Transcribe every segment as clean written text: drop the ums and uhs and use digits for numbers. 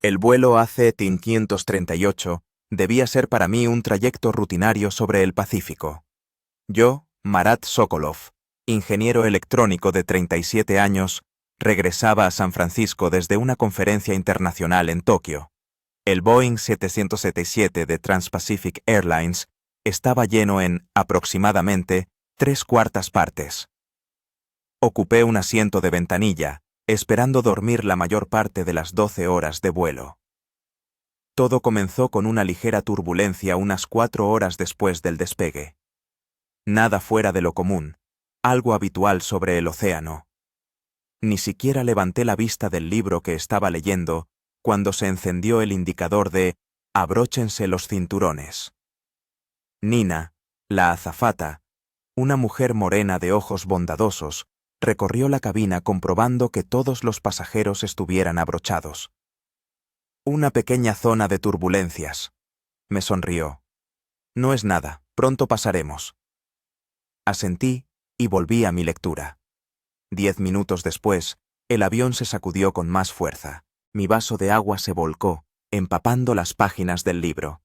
El vuelo AC-538 debía ser para mí un trayecto rutinario sobre el Pacífico. Yo, Marat Sokolov, ingeniero electrónico de 37 años, regresaba a San Francisco desde una conferencia internacional en Tokio. El Boeing 777 de Trans-Pacific Airlines estaba lleno en, aproximadamente, 3/4 partes. Ocupé un asiento de ventanilla, esperando dormir la mayor parte de las 12 horas de vuelo. Todo comenzó con una ligera turbulencia unas 4 horas después del despegue. Nada fuera de lo común, algo habitual sobre el océano. Ni siquiera levanté la vista del libro que estaba leyendo cuando se encendió el indicador de «abróchense los cinturones». Nina, la azafata, una mujer morena de ojos bondadosos, recorrió la cabina comprobando que todos los pasajeros estuvieran abrochados. «Una pequeña zona de turbulencias», me sonrió. «No es nada, pronto pasaremos». Asentí y volví a mi lectura. 10 minutos después, el avión se sacudió con más fuerza. Mi vaso de agua se volcó, empapando las páginas del libro.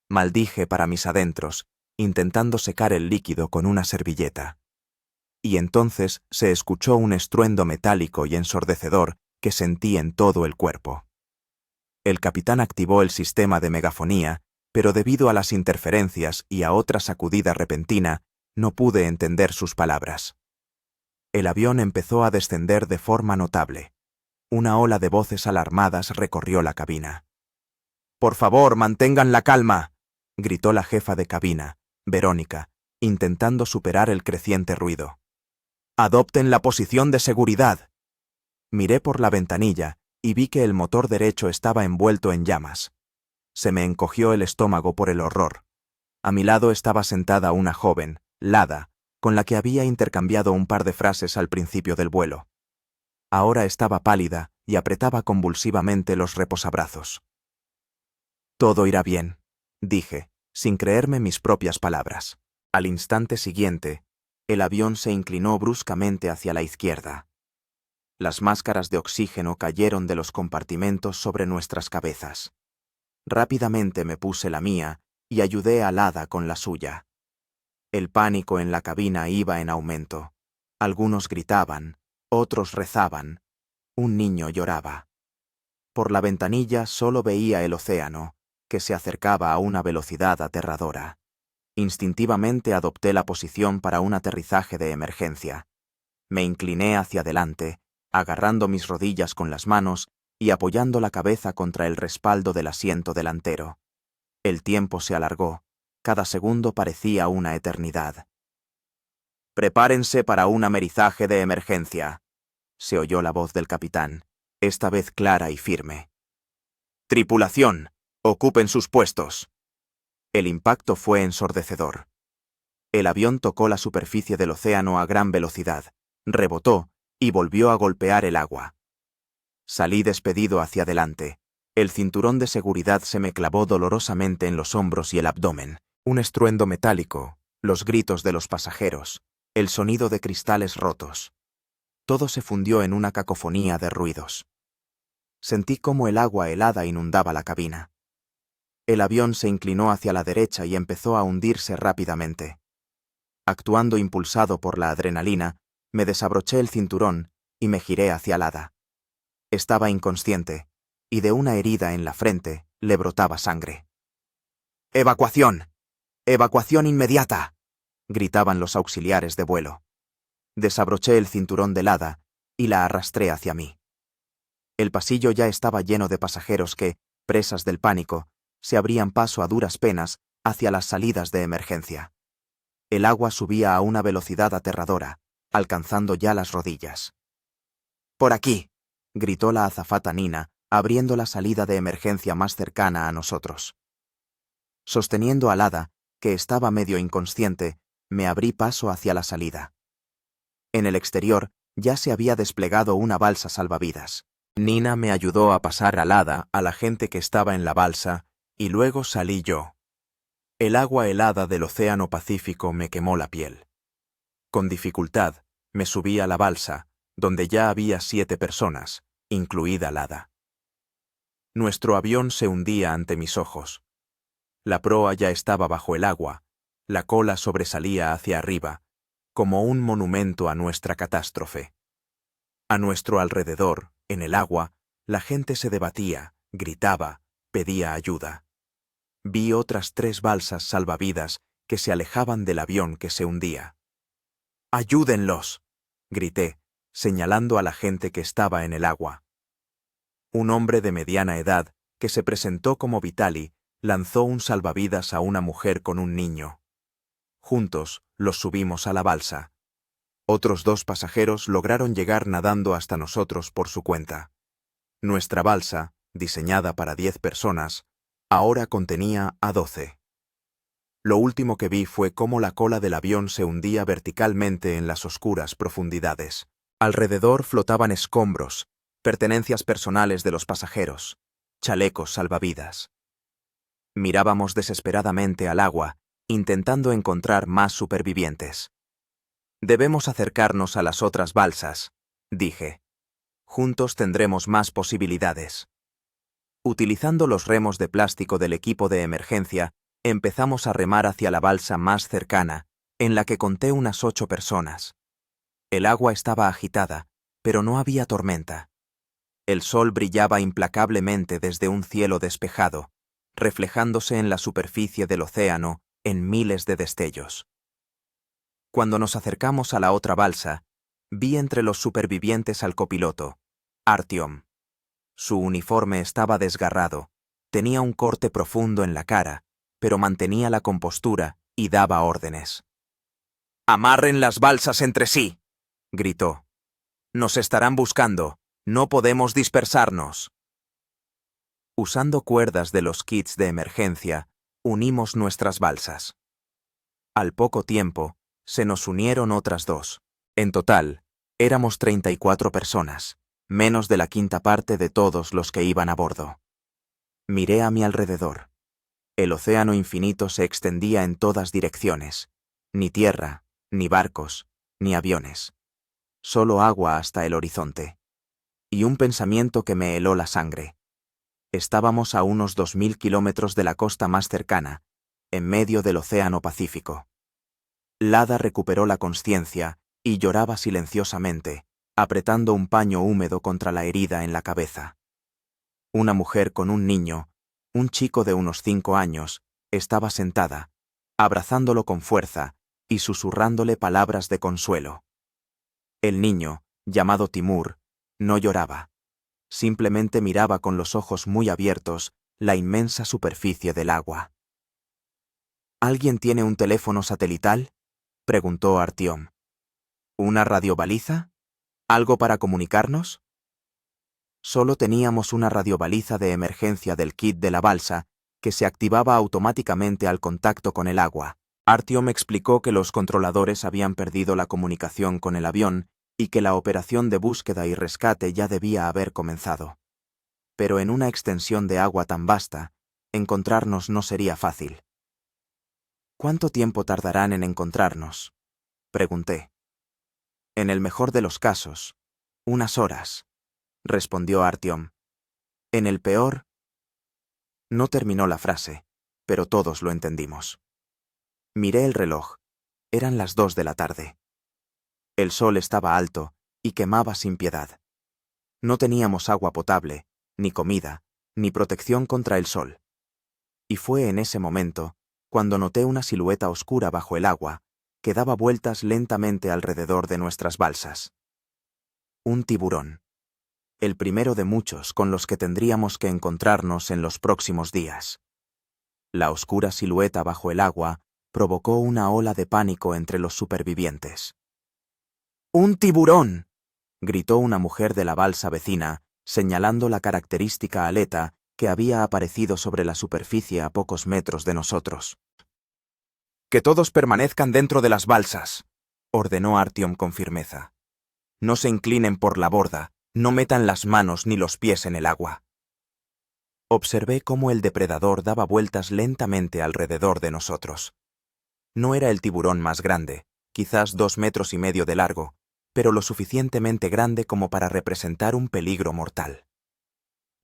Maldije para mis adentros, intentando secar el líquido con una servilleta. Y entonces se escuchó un estruendo metálico y ensordecedor que sentí en todo el cuerpo. El capitán activó el sistema de megafonía, pero debido a las interferencias y a otra sacudida repentina, no pude entender sus palabras. El avión empezó a descender de forma notable. Una ola de voces alarmadas recorrió la cabina. «Por favor, mantengan la calma», gritó la jefa de cabina, Verónica, intentando superar el creciente ruido. «Adopten la posición de seguridad». Miré por la ventanilla y vi que el motor derecho estaba envuelto en llamas. Se me encogió el estómago por el horror. A mi lado estaba sentada una joven, Lada, con la que había intercambiado un par de frases al principio del vuelo. Ahora estaba pálida y apretaba convulsivamente los reposabrazos. «Todo irá bien», dije, sin creerme mis propias palabras. Al instante siguiente, el avión se inclinó bruscamente hacia la izquierda. Las máscaras de oxígeno cayeron de los compartimentos sobre nuestras cabezas. Rápidamente me puse la mía y ayudé a Lada con la suya. El pánico en la cabina iba en aumento. Algunos gritaban, otros rezaban. Un niño lloraba. Por la ventanilla solo veía el océano, que se acercaba a una velocidad aterradora. Instintivamente adopté la posición para un aterrizaje de emergencia. Me incliné hacia adelante, agarrando mis rodillas con las manos y apoyando la cabeza contra el respaldo del asiento delantero. El tiempo se alargó. Cada segundo parecía una eternidad. «Prepárense para un amerizaje de emergencia», se oyó la voz del capitán, esta vez clara y firme. «Tripulación, ocupen sus puestos». El impacto fue ensordecedor. El avión tocó la superficie del océano a gran velocidad, rebotó y volvió a golpear el agua. Salí despedido hacia adelante. El cinturón de seguridad se me clavó dolorosamente en los hombros y el abdomen. Un estruendo metálico, los gritos de los pasajeros, el sonido de cristales rotos. Todo se fundió en una cacofonía de ruidos. Sentí cómo el agua helada inundaba la cabina. El avión se inclinó hacia la derecha y empezó a hundirse rápidamente. Actuando impulsado por la adrenalina, me desabroché el cinturón y me giré hacia Lada. Estaba inconsciente, y de una herida en la frente le brotaba sangre. «¡Evacuación! ¡Evacuación inmediata!», gritaban los auxiliares de vuelo. Desabroché el cinturón de Lada y la arrastré hacia mí. El pasillo ya estaba lleno de pasajeros que, presas del pánico, se abrían paso a duras penas hacia las salidas de emergencia. El agua subía a una velocidad aterradora, alcanzando ya las rodillas. «¡Por aquí!», gritó la azafata Nina, abriendo la salida de emergencia más cercana a nosotros. Sosteniendo a Lada, que estaba medio inconsciente, me abrí paso hacia la salida. En el exterior ya se había desplegado una balsa salvavidas. Nina me ayudó a pasar a Lada a la gente que estaba en la balsa y luego salí yo. El agua helada del océano Pacífico me quemó la piel. Con dificultad me subí a la balsa, donde ya había 7 personas, incluida Lada. Nuestro avión se hundía ante mis ojos. La proa ya estaba bajo el agua, la cola sobresalía hacia arriba, como un monumento a nuestra catástrofe. A nuestro alrededor, en el agua, la gente se debatía, gritaba, pedía ayuda. Vi otras 3 balsas salvavidas que se alejaban del avión que se hundía. ¡Ayúdenlos!, grité, señalando a la gente que estaba en el agua. Un hombre de mediana edad, que se presentó como Vitali, lanzó un salvavidas a una mujer con un niño. Juntos, los subimos a la balsa. Otros 2 pasajeros lograron llegar nadando hasta nosotros por su cuenta. Nuestra balsa, diseñada para 10 personas, ahora contenía a 12. Lo último que vi fue cómo la cola del avión se hundía verticalmente en las oscuras profundidades. Alrededor flotaban escombros, pertenencias personales de los pasajeros, chalecos salvavidas. Mirábamos desesperadamente al agua, intentando encontrar más supervivientes. Debemos acercarnos a las otras balsas, dije. Juntos tendremos más posibilidades. Utilizando los remos de plástico del equipo de emergencia, empezamos a remar hacia la balsa más cercana, en la que conté unas 8 personas. El agua estaba agitada, pero no había tormenta. El sol brillaba implacablemente desde un cielo despejado, reflejándose en la superficie del océano en miles de destellos. Cuando nos acercamos a la otra balsa, vi entre los supervivientes al copiloto, Artyom. Su uniforme estaba desgarrado, tenía un corte profundo en la cara, pero mantenía la compostura y daba órdenes. «¡Amarren las balsas entre sí!», gritó. «Nos estarán buscando, no podemos dispersarnos». Usando cuerdas de los kits de emergencia, unimos nuestras balsas. Al poco tiempo, se nos unieron otras 2. En total, éramos 34 personas, menos de la quinta parte de todos los que iban a bordo. Miré a mi alrededor. El océano infinito se extendía en todas direcciones. Ni tierra, ni barcos, ni aviones. Solo agua hasta el horizonte. Y un pensamiento que me heló la sangre. Estábamos a unos 2000 kilómetros de la costa más cercana, en medio del océano Pacífico. Lada recuperó la consciencia y lloraba silenciosamente, apretando un paño húmedo contra la herida en la cabeza. Una mujer con un niño, un chico de unos 5 años, estaba sentada, abrazándolo con fuerza y susurrándole palabras de consuelo. El niño, llamado Timur, no lloraba. Simplemente miraba con los ojos muy abiertos la inmensa superficie del agua. ¿Alguien tiene un teléfono satelital?, preguntó Artyom. ¿Una radiobaliza? ¿Algo para comunicarnos? Solo teníamos una radiobaliza de emergencia del kit de la balsa, que se activaba automáticamente al contacto con el agua. Artyom explicó que los controladores habían perdido la comunicación con el avión y que la operación de búsqueda y rescate ya debía haber comenzado. Pero en una extensión de agua tan vasta, encontrarnos no sería fácil. ¿Cuánto tiempo tardarán en encontrarnos?, pregunté. En el mejor de los casos, unas horas, respondió Artyom. En el peor... No terminó la frase, pero todos lo entendimos. Miré el reloj. Eran las 2 de la tarde. El sol estaba alto y quemaba sin piedad. No teníamos agua potable, ni comida, ni protección contra el sol. Y fue en ese momento cuando noté una silueta oscura bajo el agua que daba vueltas lentamente alrededor de nuestras balsas. Un tiburón. El primero de muchos con los que tendríamos que encontrarnos en los próximos días. La oscura silueta bajo el agua provocó una ola de pánico entre los supervivientes. ¡Un tiburón!, gritó una mujer de la balsa vecina, señalando la característica aleta que había aparecido sobre la superficie a pocos metros de nosotros. «Que todos permanezcan dentro de las balsas», ordenó Artyom con firmeza. «No se inclinen por la borda, no metan las manos ni los pies en el agua». Observé cómo el depredador daba vueltas lentamente alrededor de nosotros. No era el tiburón más grande, quizás 2,5 metros de largo, pero lo suficientemente grande como para representar un peligro mortal.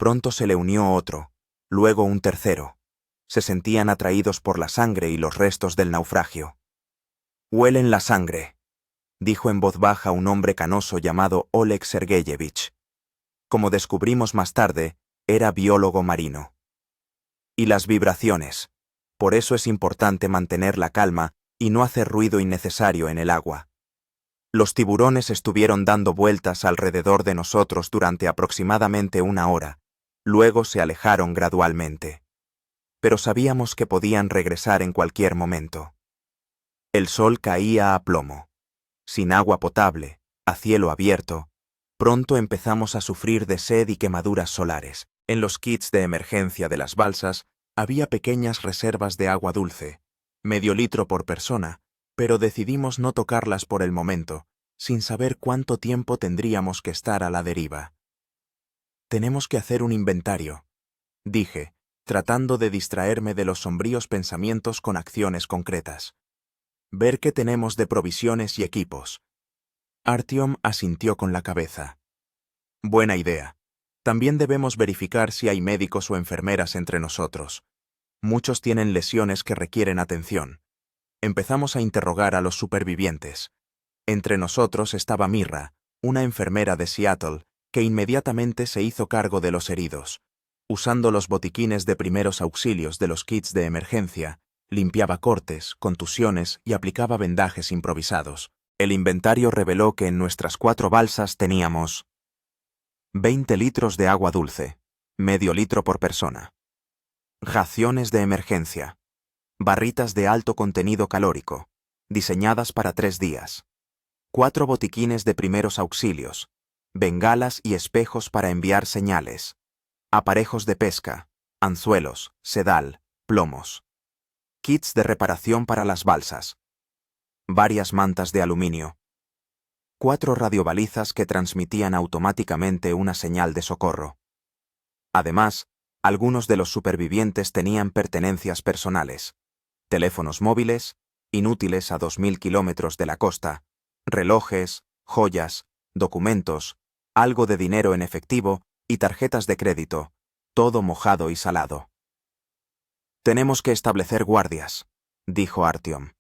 Pronto se le unió otro, luego un tercero. Se sentían atraídos por la sangre y los restos del naufragio. «Huelen la sangre», dijo en voz baja un hombre canoso llamado Oleg Sergeyevich. Como descubrimos más tarde, era biólogo marino. «Y las vibraciones. Por eso es importante mantener la calma y no hacer ruido innecesario en el agua». Los tiburones estuvieron dando vueltas alrededor de nosotros durante aproximadamente 1 hora, luego se alejaron gradualmente. Pero sabíamos que podían regresar en cualquier momento. El sol caía a plomo. Sin agua potable, a cielo abierto, pronto empezamos a sufrir de sed y quemaduras solares. En los kits de emergencia de las balsas había pequeñas reservas de agua dulce, medio litro por persona, pero decidimos no tocarlas por el momento, sin saber cuánto tiempo tendríamos que estar a la deriva. «Tenemos que hacer un inventario», dije, tratando de distraerme de los sombríos pensamientos con acciones concretas. «Ver qué tenemos de provisiones y equipos». Artyom asintió con la cabeza. «Buena idea. También debemos verificar si hay médicos o enfermeras entre nosotros. Muchos tienen lesiones que requieren atención». Empezamos a interrogar a los supervivientes. Entre nosotros estaba Mirra, una enfermera de Seattle, que inmediatamente se hizo cargo de los heridos. Usando los botiquines de primeros auxilios de los kits de emergencia, limpiaba cortes, contusiones y aplicaba vendajes improvisados. El inventario reveló que en nuestras 4 balsas teníamos 20 litros de agua dulce, medio litro por persona. Raciones de emergencia. Barritas de alto contenido calórico, diseñadas para 3 días. 4 botiquines de primeros auxilios, bengalas y espejos para enviar señales. Aparejos de pesca, anzuelos, sedal, plomos. Kits de reparación para las balsas. Varias mantas de aluminio. 4 radiobalizas que transmitían automáticamente una señal de socorro. Además, algunos de los supervivientes tenían pertenencias personales. Teléfonos móviles, inútiles a 2000 kilómetros de la costa, relojes, joyas, documentos, algo de dinero en efectivo y tarjetas de crédito, todo mojado y salado. «Tenemos que establecer guardias», dijo Artyom.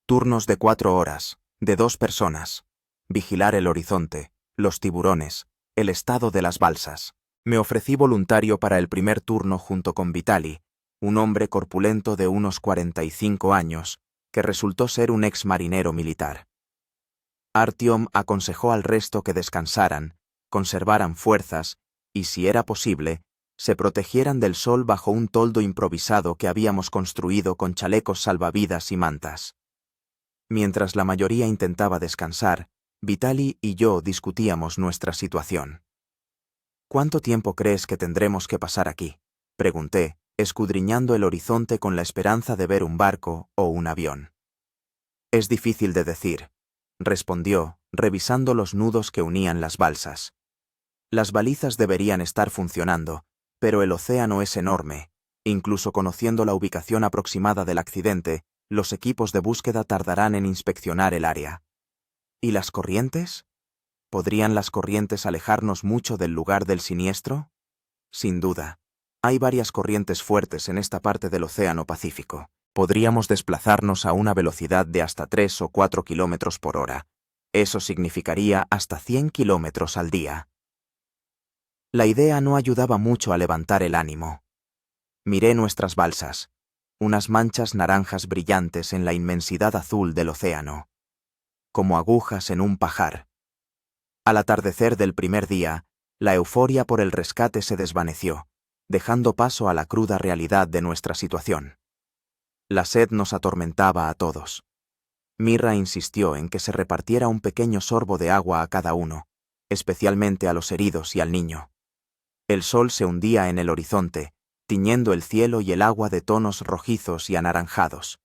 «Turnos de 4 horas, de 2 personas. Vigilar el horizonte, los tiburones, el estado de las balsas». Me ofrecí voluntario para el primer turno junto con Vitali, un hombre corpulento de unos 45 años, que resultó ser un ex marinero militar. Artyom aconsejó al resto que descansaran, conservaran fuerzas y, si era posible, se protegieran del sol bajo un toldo improvisado que habíamos construido con chalecos salvavidas y mantas. Mientras la mayoría intentaba descansar, Vitali y yo discutíamos nuestra situación. «¿Cuánto tiempo crees que tendremos que pasar aquí?», pregunté, escudriñando el horizonte con la esperanza de ver un barco o un avión. «Es difícil de decir», respondió, revisando los nudos que unían las balsas. «Las balizas deberían estar funcionando, pero el océano es enorme. Incluso conociendo la ubicación aproximada del accidente, los equipos de búsqueda tardarán en inspeccionar el área». «¿Y las corrientes? ¿Podrían las corrientes alejarnos mucho del lugar del siniestro?». «Sin duda. Hay varias corrientes fuertes en esta parte del Océano Pacífico. Podríamos desplazarnos a una velocidad de hasta 3 o 4 kilómetros por hora. Eso significaría hasta 100 kilómetros al día». La idea no ayudaba mucho a levantar el ánimo. Miré nuestras balsas, unas manchas naranjas brillantes en la inmensidad azul del océano, como agujas en un pajar. Al atardecer del primer día, la euforia por el rescate se desvaneció, dejando paso a la cruda realidad de nuestra situación. La sed nos atormentaba a todos. Mirra insistió en que se repartiera un pequeño sorbo de agua a cada uno, especialmente a los heridos y al niño. El sol se hundía en el horizonte, tiñendo el cielo y el agua de tonos rojizos y anaranjados.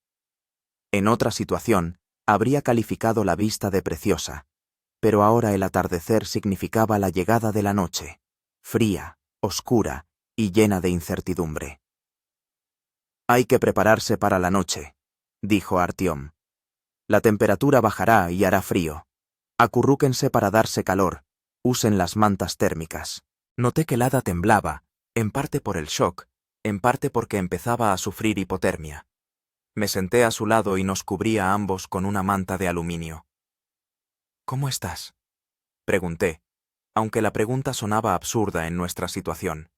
En otra situación, habría calificado la vista de preciosa, pero ahora el atardecer significaba la llegada de la noche, fría, oscura y llena de incertidumbre. «Hay que prepararse para la noche», dijo Artyom. «La temperatura bajará y hará frío. Acurrúquense para darse calor, usen las mantas térmicas». Noté que el hada temblaba En parte por el shock, en parte porque empezaba a sufrir hipotermia. Me senté a su lado y nos cubrí a ambos con una manta de aluminio. ¿Cómo estás?, pregunté, aunque la pregunta sonaba absurda en nuestra situación.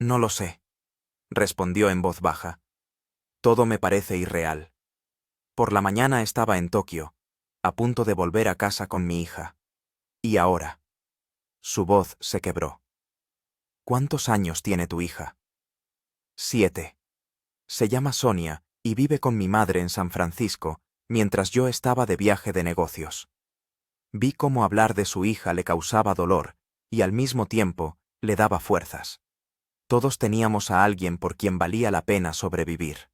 No lo sé, respondió en voz baja. Todo me parece irreal. Por la mañana estaba en Tokio, a punto de volver a casa con mi hija. ¿Y ahora? Su voz se quebró. ¿Cuántos años tiene tu hija? 7. Se llama Sonia y vive con mi madre en San Francisco, mientras yo estaba de viaje de negocios. Vi cómo hablar de su hija le causaba dolor y al mismo tiempo le daba fuerzas. Todos teníamos a alguien por quien valía la pena sobrevivir.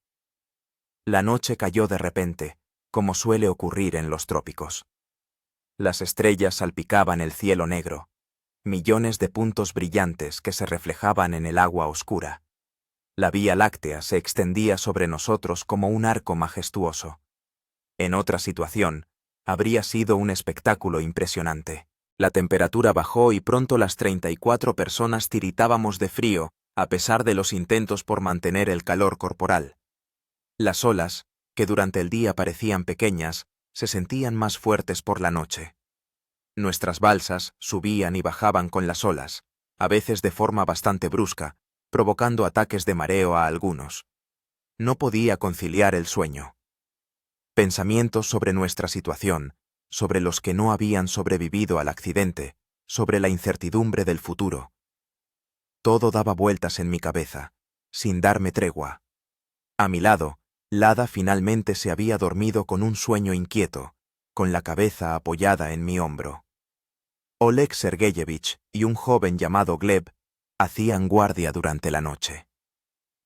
La noche cayó de repente, como suele ocurrir en los trópicos. Las estrellas salpicaban el cielo negro, millones de puntos brillantes que se reflejaban en el agua oscura. La Vía Láctea se extendía sobre nosotros como un arco majestuoso. En otra situación, habría sido un espectáculo impresionante. La temperatura bajó y pronto las 34 personas tiritábamos de frío, a pesar de los intentos por mantener el calor corporal. Las olas, que durante el día parecían pequeñas, se sentían más fuertes por la noche. Nuestras balsas subían y bajaban con las olas, a veces de forma bastante brusca, provocando ataques de mareo a algunos. No podía conciliar el sueño. Pensamientos sobre nuestra situación, sobre los que no habían sobrevivido al accidente, sobre la incertidumbre del futuro. Todo daba vueltas en mi cabeza, sin darme tregua. A mi lado, Lada finalmente se había dormido con un sueño inquieto, con la cabeza apoyada en mi hombro. Oleg Sergeyevich y un joven llamado Gleb hacían guardia durante la noche.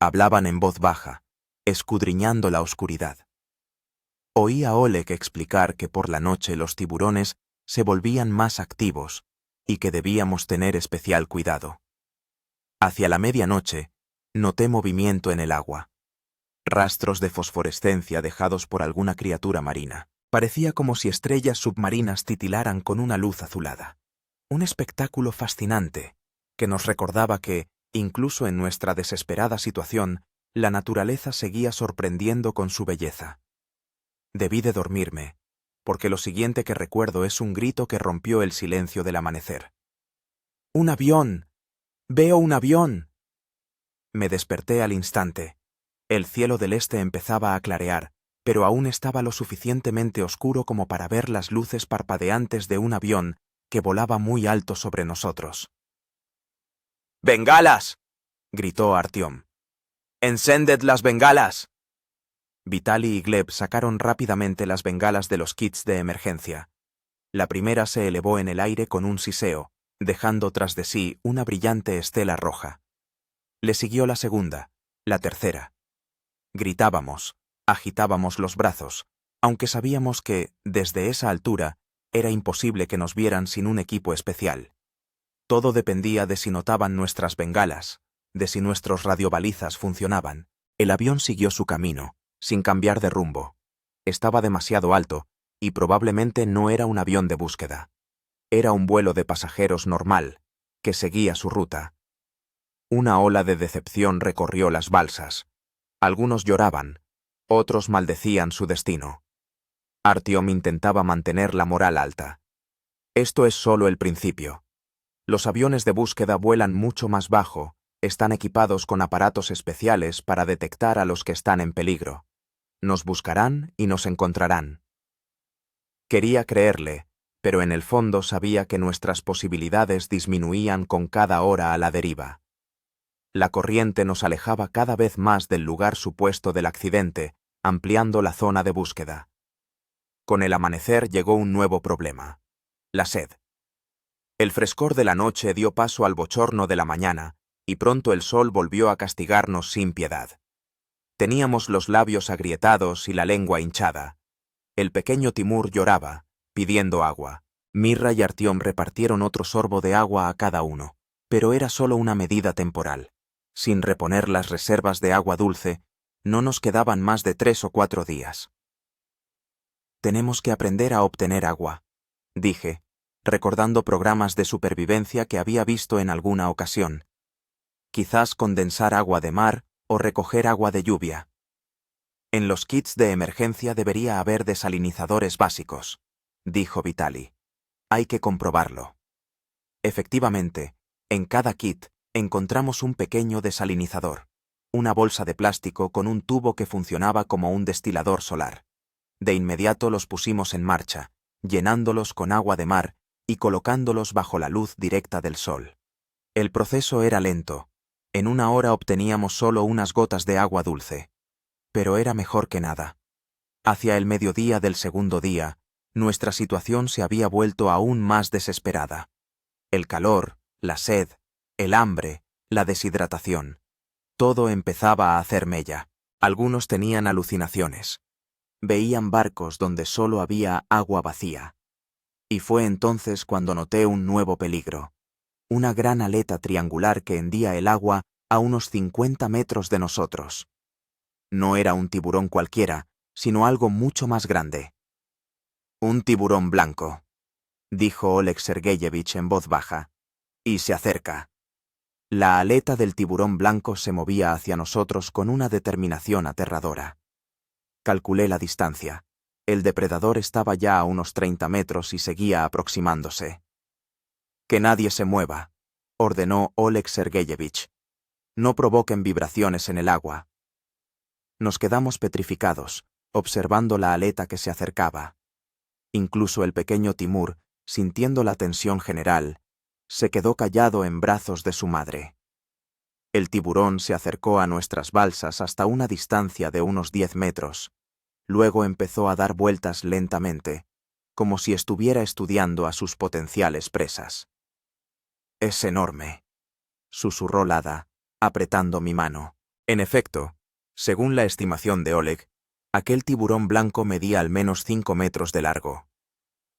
Hablaban en voz baja, escudriñando la oscuridad. Oí a Oleg explicar que por la noche los tiburones se volvían más activos y que debíamos tener especial cuidado. Hacia la medianoche, noté movimiento en el agua. Rastros de fosforescencia dejados por alguna criatura marina. Parecía como si estrellas submarinas titilaran con una luz azulada. Un espectáculo fascinante, que nos recordaba que, incluso en nuestra desesperada situación, la naturaleza seguía sorprendiendo con su belleza. Debí de dormirme, porque lo siguiente que recuerdo es un grito que rompió el silencio del amanecer. ¡Un avión! ¡Veo un avión! Me desperté al instante. El cielo del este empezaba a clarear, pero aún estaba lo suficientemente oscuro como para ver las luces parpadeantes de un avión que volaba muy alto sobre nosotros. ¡Bengalas!, gritó Artyom. ¡Encended las bengalas! Vitali y Gleb sacaron rápidamente las bengalas de los kits de emergencia. La primera se elevó en el aire con un siseo, dejando tras de sí una brillante estela roja. Le siguió la segunda, la tercera. Gritábamos, agitábamos los brazos, aunque sabíamos que, desde esa altura, era imposible que nos vieran sin un equipo especial. Todo dependía de si notaban nuestras bengalas, de si nuestros radiobalizas funcionaban. El avión siguió su camino, sin cambiar de rumbo. Estaba demasiado alto, y probablemente no era un avión de búsqueda. Era un vuelo de pasajeros normal, que seguía su ruta. Una ola de decepción recorrió las balsas. Algunos lloraban, otros maldecían su destino. Artyom intentaba mantener la moral alta. Esto es solo el principio. Los aviones de búsqueda vuelan mucho más bajo, están equipados con aparatos especiales para detectar a los que están en peligro. Nos buscarán y nos encontrarán. Quería creerle, pero en el fondo sabía que nuestras posibilidades disminuían con cada hora a la deriva. La corriente nos alejaba cada vez más del lugar supuesto del accidente, ampliando la zona de búsqueda. Con el amanecer llegó un nuevo problema: la sed. El frescor de la noche dio paso al bochorno de la mañana, y pronto el sol volvió a castigarnos sin piedad. Teníamos los labios agrietados y la lengua hinchada. El pequeño Timur lloraba, pidiendo agua. Mirra y Artyom repartieron otro sorbo de agua a cada uno, pero era solo una medida temporal. Sin reponer las reservas de agua dulce, no nos quedaban más de 3 o 4 días. Tenemos que aprender a obtener agua, dije, recordando programas de supervivencia que había visto en alguna ocasión. Quizás condensar agua de mar o recoger agua de lluvia. En los kits de emergencia debería haber desalinizadores básicos, dijo Vitaly. Hay que comprobarlo. Efectivamente, en cada kit encontramos un pequeño desalinizador, una bolsa de plástico con un tubo que funcionaba como un destilador solar. De inmediato los pusimos en marcha, llenándolos con agua de mar y colocándolos bajo la luz directa del sol. El proceso era lento. En una hora obteníamos solo unas gotas de agua dulce. Pero era mejor que nada. Hacia el mediodía del segundo día, nuestra situación se había vuelto aún más desesperada. El calor, la sed, el hambre, la deshidratación. Todo empezaba a hacer mella. Algunos tenían alucinaciones. Veían barcos donde solo había agua vacía. Y fue entonces cuando noté un nuevo peligro. Una gran aleta triangular que hendía el agua a unos 50 metros de nosotros. No era un tiburón cualquiera, sino algo mucho más grande. Un tiburón blanco, dijo Oleg Sergeyevich en voz baja, y se acerca. La aleta del tiburón blanco se movía hacia nosotros con una determinación aterradora. Calculé la distancia. El depredador estaba ya a unos 30 metros y seguía aproximándose. Que nadie se mueva, ordenó Oleg Sergeyevich. No provoquen vibraciones en el agua. Nos quedamos petrificados, observando la aleta que se acercaba. Incluso el pequeño Timur, sintiendo la tensión general, se quedó callado en brazos de su madre. El tiburón se acercó a nuestras balsas hasta una distancia de unos 10 metros. Luego empezó a dar vueltas lentamente, como si estuviera estudiando a sus potenciales presas. «Es enorme», susurró Lada, apretando mi mano. En efecto, según la estimación de Oleg, aquel tiburón blanco medía al menos 5 metros de largo.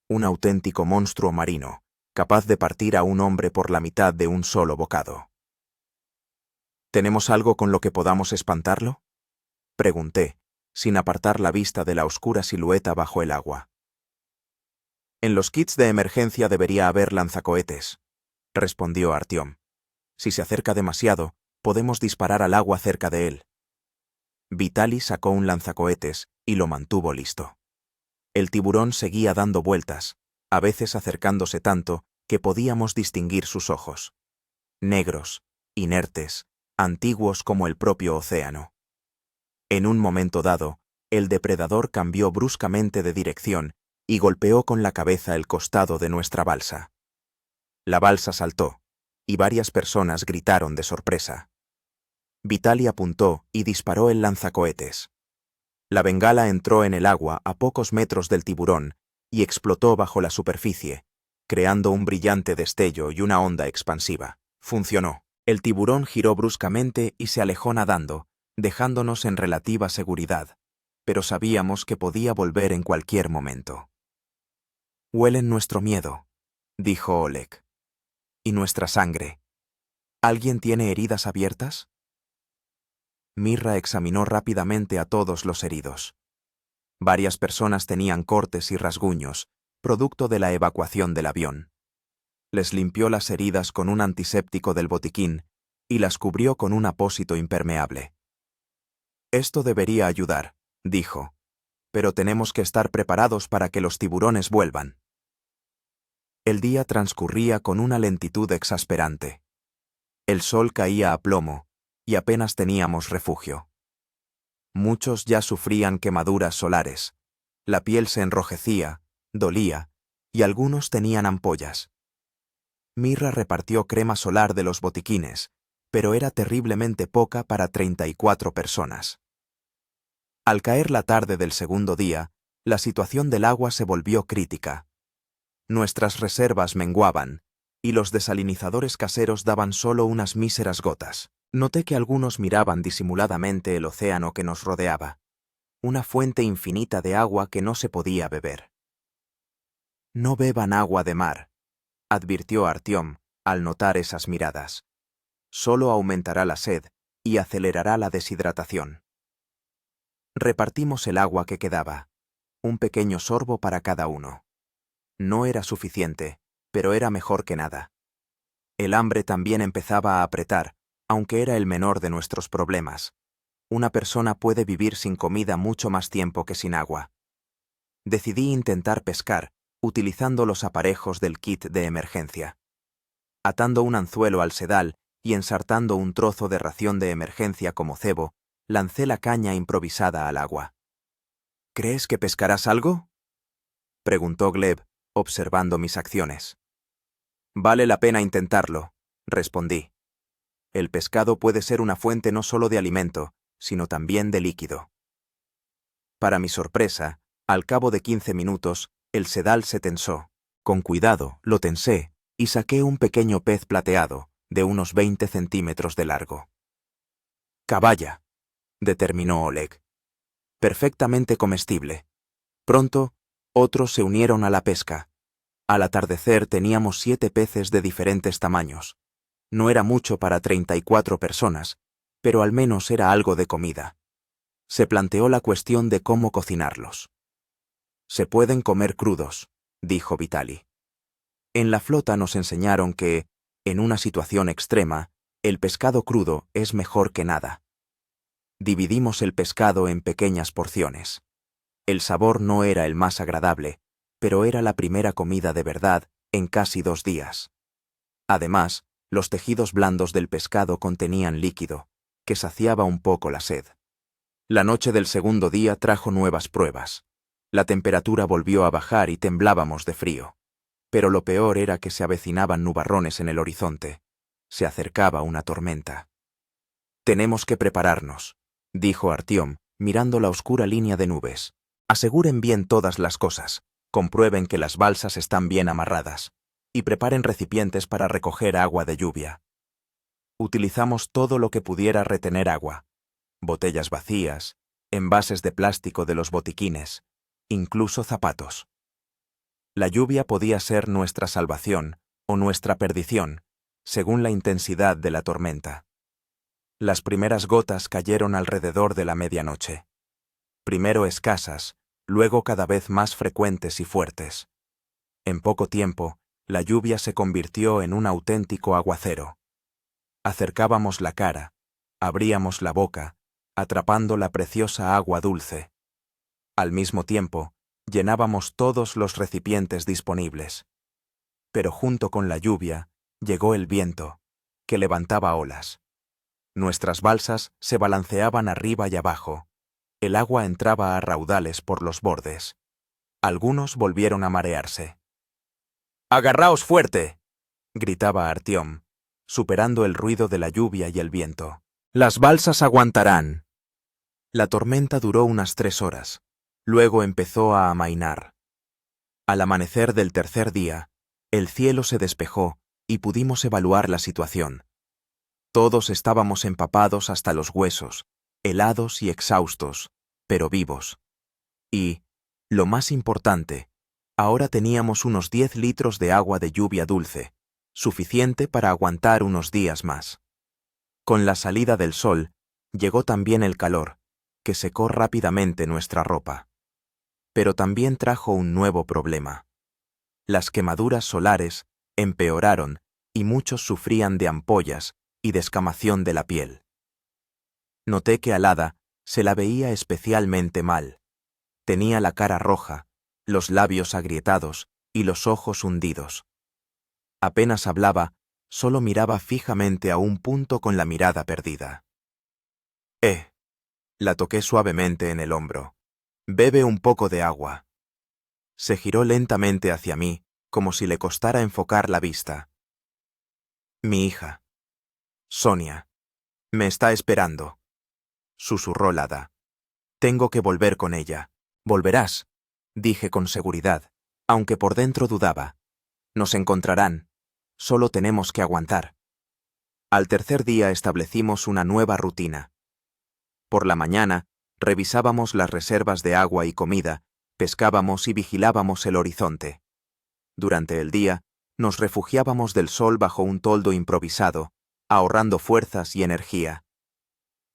Un auténtico monstruo marino, capaz de partir a un hombre por la mitad de un solo bocado. ¿Tenemos algo con lo que podamos espantarlo?, pregunté, sin apartar la vista de la oscura silueta bajo el agua. En los kits de emergencia debería haber lanzacohetes, respondió Artyom. Si se acerca demasiado, podemos disparar al agua cerca de él. Vitaly sacó un lanzacohetes y lo mantuvo listo. El tiburón seguía dando vueltas, a veces acercándose tanto que podíamos distinguir sus ojos. Negros, inertes, antiguos como el propio océano. En un momento dado, el depredador cambió bruscamente de dirección y golpeó con la cabeza el costado de nuestra balsa. La balsa saltó, y varias personas gritaron de sorpresa. Vitaly apuntó y disparó el lanzacohetes. La bengala entró en el agua a pocos metros del tiburón y explotó bajo la superficie, creando un brillante destello y una onda expansiva. Funcionó. El tiburón giró bruscamente y se alejó nadando, dejándonos en relativa seguridad, pero sabíamos que podía volver en cualquier momento. «Huelen nuestro miedo», dijo Oleg. «Y nuestra sangre. ¿Alguien tiene heridas abiertas?» Mirra examinó rápidamente a todos los heridos. Varias personas tenían cortes y rasguños, producto de la evacuación del avión. Les limpió las heridas con un antiséptico del botiquín y las cubrió con un apósito impermeable. «Esto debería ayudar», dijo, «pero tenemos que estar preparados para que los tiburones vuelvan». El día transcurría con una lentitud exasperante. El sol caía a plomo y apenas teníamos refugio. Muchos ya sufrían quemaduras solares. La piel se enrojecía, dolía, y algunos tenían ampollas. Mirra repartió crema solar de los botiquines, pero era terriblemente poca para 34 personas. Al caer la tarde del segundo día, la situación del agua se volvió crítica. Nuestras reservas menguaban, y los desalinizadores caseros daban solo unas míseras gotas. Noté que algunos miraban disimuladamente el océano que nos rodeaba, una fuente infinita de agua que no se podía beber. «No beban agua de mar», advirtió Artyom al notar esas miradas. «Solo aumentará la sed y acelerará la deshidratación». Repartimos el agua que quedaba, un pequeño sorbo para cada uno. No era suficiente, pero era mejor que nada. El hambre también empezaba a apretar, aunque era el menor de nuestros problemas. Una persona puede vivir sin comida mucho más tiempo que sin agua. Decidí intentar pescar, utilizando los aparejos del kit de emergencia. Atando un anzuelo al sedal y ensartando un trozo de ración de emergencia como cebo, lancé la caña improvisada al agua. ¿Crees que pescarás algo?, preguntó Gleb, observando mis acciones. Vale la pena intentarlo, respondí. El pescado puede ser una fuente no solo de alimento, sino también de líquido. Para mi sorpresa, al cabo de 15 minutos, el sedal se tensó. Con cuidado, lo tensé y saqué un pequeño pez plateado, de unos 20 centímetros de largo. Caballa, determinó Oleg. Perfectamente comestible. Pronto, otros se unieron a la pesca. Al atardecer teníamos 7 peces de diferentes tamaños. No era mucho para 34 personas, pero al menos era algo de comida. Se planteó la cuestión de cómo cocinarlos. Se pueden comer crudos, dijo Vitali. En la flota nos enseñaron que, en una situación extrema, el pescado crudo es mejor que nada. Dividimos el pescado en pequeñas porciones. El sabor no era el más agradable, pero era la primera comida de verdad en casi 2 días. Además, los tejidos blandos del pescado contenían líquido, que saciaba un poco la sed. La noche del segundo día trajo nuevas pruebas. La temperatura volvió a bajar y temblábamos de frío. Pero lo peor era que se avecinaban nubarrones en el horizonte. Se acercaba una tormenta. Tenemos que prepararnos, dijo Artyom, mirando la oscura línea de nubes. Aseguren bien todas las cosas, comprueben que las balsas están bien amarradas, y preparen recipientes para recoger agua de lluvia. Utilizamos todo lo que pudiera retener agua: botellas vacías, envases de plástico de los botiquines, incluso zapatos. La lluvia podía ser nuestra salvación o nuestra perdición, según la intensidad de la tormenta. Las primeras gotas cayeron alrededor de la medianoche. Primero escasas, luego cada vez más frecuentes y fuertes. En poco tiempo, la lluvia se convirtió en un auténtico aguacero. Acercábamos la cara, abríamos la boca, atrapando la preciosa agua dulce. Al mismo tiempo, llenábamos todos los recipientes disponibles. Pero junto con la lluvia, llegó el viento, que levantaba olas. Nuestras balsas se balanceaban arriba y abajo. El agua entraba a raudales por los bordes. Algunos volvieron a marearse. «¡Agarraos fuerte!», gritaba Artyom, superando el ruido de la lluvia y el viento. «Las balsas aguantarán». La tormenta duró unas 3 horas. Luego empezó a amainar. Al amanecer del tercer día, el cielo se despejó y pudimos evaluar la situación. Todos estábamos empapados hasta los huesos, helados y exhaustos, pero vivos. Y, lo más importante, ahora teníamos unos 10 litros de agua de lluvia dulce, suficiente para aguantar unos días más. Con la salida del sol, llegó también el calor, que secó rápidamente nuestra ropa. Pero también trajo un nuevo problema. Las quemaduras solares empeoraron y muchos sufrían de ampollas y descamación de la piel. Noté que al hada se la veía especialmente mal. Tenía la cara roja, los labios agrietados y los ojos hundidos. Apenas hablaba, solo miraba fijamente a un punto con la mirada perdida. La toqué suavemente en el hombro. «Bebe un poco de agua». Se giró lentamente hacia mí, como si le costara enfocar la vista. «Mi hija, Sonia, me está esperando», susurró el hada. «Tengo que volver con ella». «Volverás», dije con seguridad, aunque por dentro dudaba. «Nos encontrarán. Solo tenemos que aguantar». Al tercer día establecimos una nueva rutina. Por la mañana, revisábamos las reservas de agua y comida, pescábamos y vigilábamos el horizonte. Durante el día, nos refugiábamos del sol bajo un toldo improvisado, ahorrando fuerzas y energía.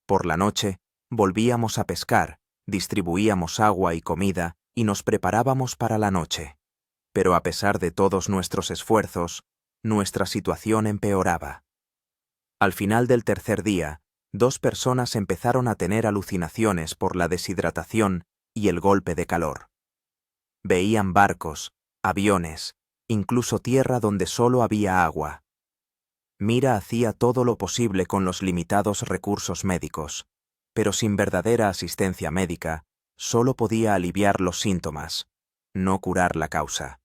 Por la noche, volvíamos a pescar, distribuíamos agua y comida y nos preparábamos para la noche. Pero a pesar de todos nuestros esfuerzos, nuestra situación empeoraba. Al final del tercer día, 2 personas empezaron a tener alucinaciones por la deshidratación y el golpe de calor. Veían barcos, aviones, incluso tierra donde solo había agua. Mira hacía todo lo posible con los limitados recursos médicos, pero sin verdadera asistencia médica, solo podía aliviar los síntomas, no curar la causa.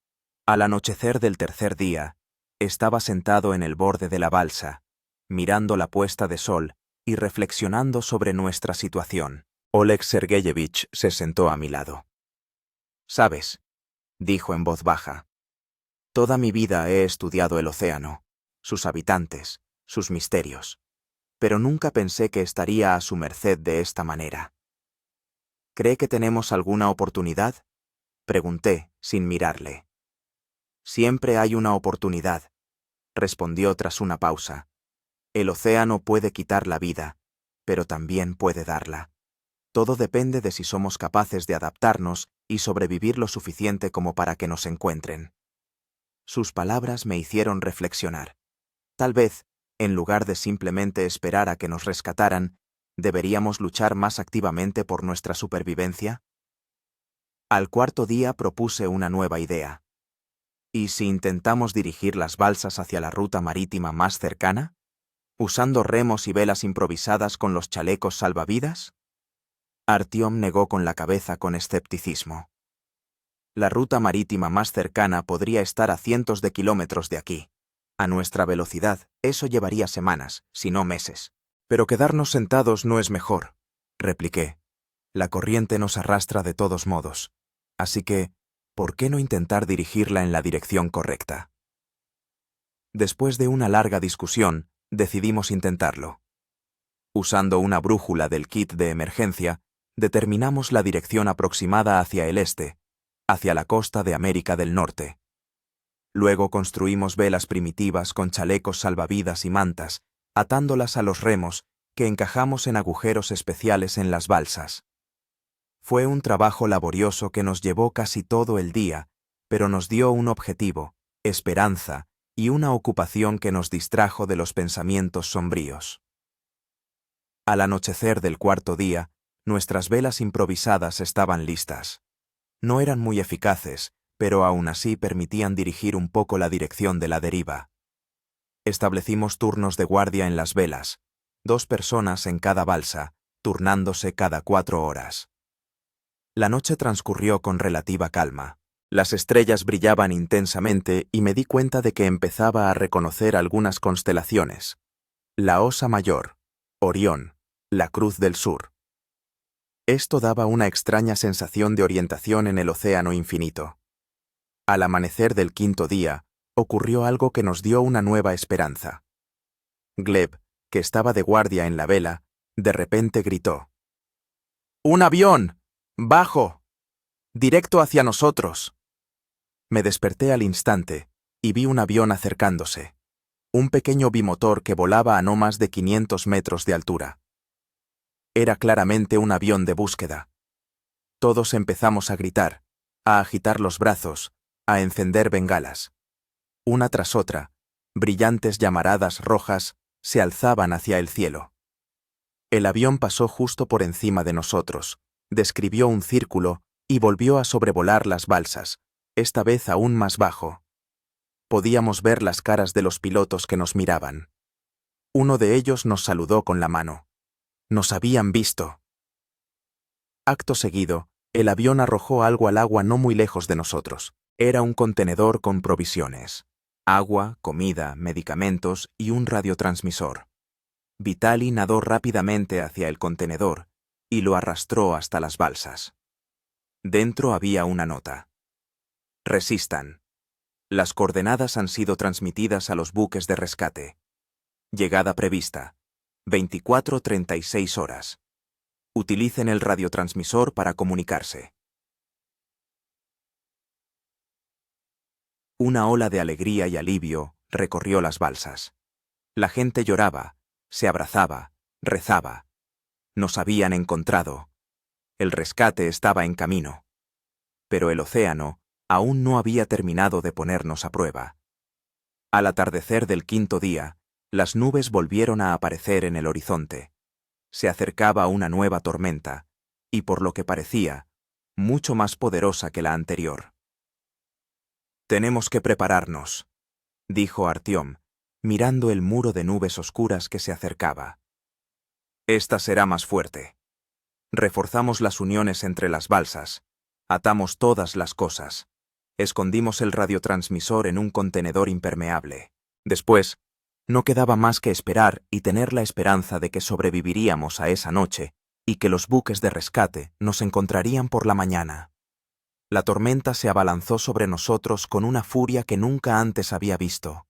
Al anochecer del tercer día, estaba sentado en el borde de la balsa, mirando la puesta de sol y reflexionando sobre nuestra situación. Oleg Sergeyevich se sentó a mi lado. «¿Sabes?», dijo en voz baja. «Toda mi vida he estudiado el océano, sus habitantes, sus misterios, pero nunca pensé que estaría a su merced de esta manera». «¿Cree que tenemos alguna oportunidad?», pregunté, sin mirarle. «Siempre hay una oportunidad», respondió tras una pausa. «El océano puede quitar la vida, pero también puede darla. Todo depende de si somos capaces de adaptarnos y sobrevivir lo suficiente como para que nos encuentren». Sus palabras me hicieron reflexionar. Tal vez, en lugar de simplemente esperar a que nos rescataran, ¿deberíamos luchar más activamente por nuestra supervivencia? Al cuarto día propuse una nueva idea. ¿Y si intentamos dirigir las balsas hacia la ruta marítima más cercana? ¿Usando remos y velas improvisadas con los chalecos salvavidas? Artyom negó con la cabeza con escepticismo. La ruta marítima más cercana podría estar a cientos de kilómetros de aquí. A nuestra velocidad, eso llevaría semanas, si no meses. «Pero quedarnos sentados no es mejor», repliqué. «La corriente nos arrastra de todos modos. Así que, ¿por qué no intentar dirigirla en la dirección correcta?». Después de una larga discusión, decidimos intentarlo. Usando una brújula del kit de emergencia, determinamos la dirección aproximada hacia el este, hacia la costa de América del Norte. Luego construimos velas primitivas con chalecos salvavidas y mantas, atándolas a los remos que encajamos en agujeros especiales en las balsas. Fue un trabajo laborioso que nos llevó casi todo el día, pero nos dio un objetivo, esperanza y una ocupación que nos distrajo de los pensamientos sombríos. Al anochecer del cuarto día, nuestras velas improvisadas estaban listas. No eran muy eficaces, pero aún así permitían dirigir un poco la dirección de la deriva. Establecimos turnos de guardia en las velas, 2 personas en cada balsa, turnándose cada 4 horas. La noche transcurrió con relativa calma. Las estrellas brillaban intensamente y me di cuenta de que empezaba a reconocer algunas constelaciones: la Osa Mayor, Orión, la Cruz del Sur. Esto daba una extraña sensación de orientación en el océano infinito. Al amanecer del quinto día, ocurrió algo que nos dio una nueva esperanza. Gleb, que estaba de guardia en la vela, de repente gritó: «¡Un avión! ¡Bajo! ¡Directo hacia nosotros!». Me desperté al instante y vi un avión acercándose, un pequeño bimotor que volaba a no más de 500 metros de altura. Era claramente un avión de búsqueda. Todos empezamos a gritar, a agitar los brazos, a encender bengalas. Una tras otra, brillantes llamaradas rojas se alzaban hacia el cielo. El avión pasó justo por encima de nosotros, describió un círculo y volvió a sobrevolar las balsas, esta vez aún más bajo. Podíamos ver las caras de los pilotos que nos miraban. Uno de ellos nos saludó con la mano. Nos habían visto. Acto seguido, el avión arrojó algo al agua no muy lejos de nosotros. Era un contenedor con provisiones: agua, comida, medicamentos y un radiotransmisor. Vitali nadó rápidamente hacia el contenedor y lo arrastró hasta las balsas. Dentro había una nota: «Resistan. Las coordenadas han sido transmitidas a los buques de rescate. Llegada prevista: 24:36 horas. Utilicen el radiotransmisor para comunicarse». Una ola de alegría y alivio recorrió las balsas. La gente lloraba, se abrazaba, rezaba. Nos habían encontrado. El rescate estaba en camino. Pero el océano aún no había terminado de ponernos a prueba. Al atardecer del quinto día, Las nubes volvieron a aparecer en el horizonte. Se acercaba una nueva tormenta, y por lo que parecía, mucho más poderosa que la anterior. «Tenemos que prepararnos», dijo Artyom, mirando el muro de nubes oscuras que se acercaba. «Esta será más fuerte». Reforzamos las uniones entre las balsas, atamos todas las cosas, escondimos el radiotransmisor en un contenedor impermeable. Después, no quedaba más que esperar y tener la esperanza de que sobreviviríamos a esa noche y que los buques de rescate nos encontrarían por la mañana. La tormenta se abalanzó sobre nosotros con una furia que nunca antes había visto.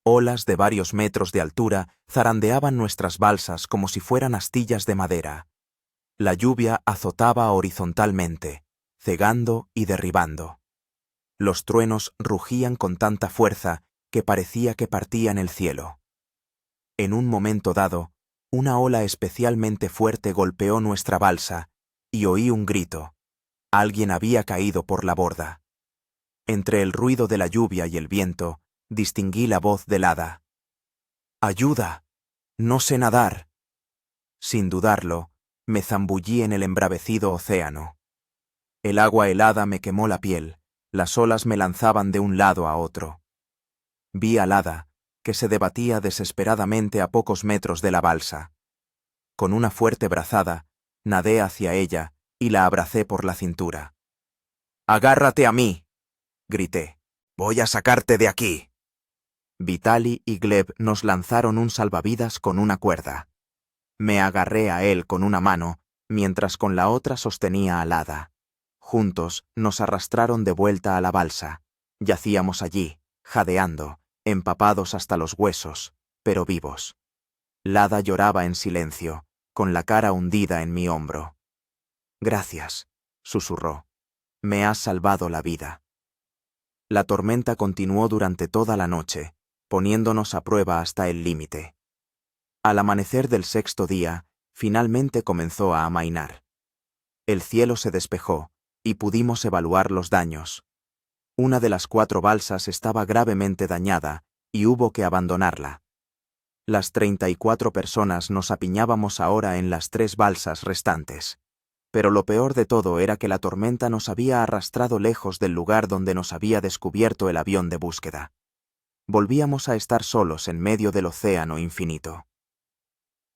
Olas de varios metros de altura zarandeaban nuestras balsas como si fueran astillas de madera. La lluvia azotaba horizontalmente, cegando y derribando. Los truenos rugían con tanta fuerza que parecía que partían el cielo. En un momento dado, una ola especialmente fuerte golpeó nuestra balsa y oí un grito. Alguien había caído por la borda. Entre el ruido de la lluvia y el viento, distinguí la voz del hada. «¡Ayuda! ¡No sé nadar!». Sin dudarlo, me zambullí en el embravecido océano. El agua helada me quemó la piel, las olas me lanzaban de un lado a otro. Vi al hada, que se debatía desesperadamente a pocos metros de la balsa. Con una fuerte brazada, nadé hacia ella y la abracé por la cintura. «¡Agárrate a mí!», grité. «Voy a sacarte de aquí». Vitali y Gleb nos lanzaron un salvavidas con una cuerda. Me agarré a él con una mano, mientras con la otra sostenía al hada. Juntos nos arrastraron de vuelta a la balsa. Yacíamos allí, jadeando, empapados hasta los huesos, pero vivos. Lada lloraba en silencio, con la cara hundida en mi hombro. «Gracias», susurró. «Me has salvado la vida». La tormenta continuó durante toda la noche, poniéndonos a prueba hasta el límite. Al amanecer del sexto día, finalmente comenzó a amainar. El cielo se despejó, y pudimos evaluar los daños. Una de las 4 balsas estaba gravemente dañada, y hubo que abandonarla. Las 34 personas nos apiñábamos ahora en las 3 balsas restantes. Pero lo peor de todo era que la tormenta nos había arrastrado lejos del lugar donde nos había descubierto el avión de búsqueda. Volvíamos a estar solos en medio del océano infinito.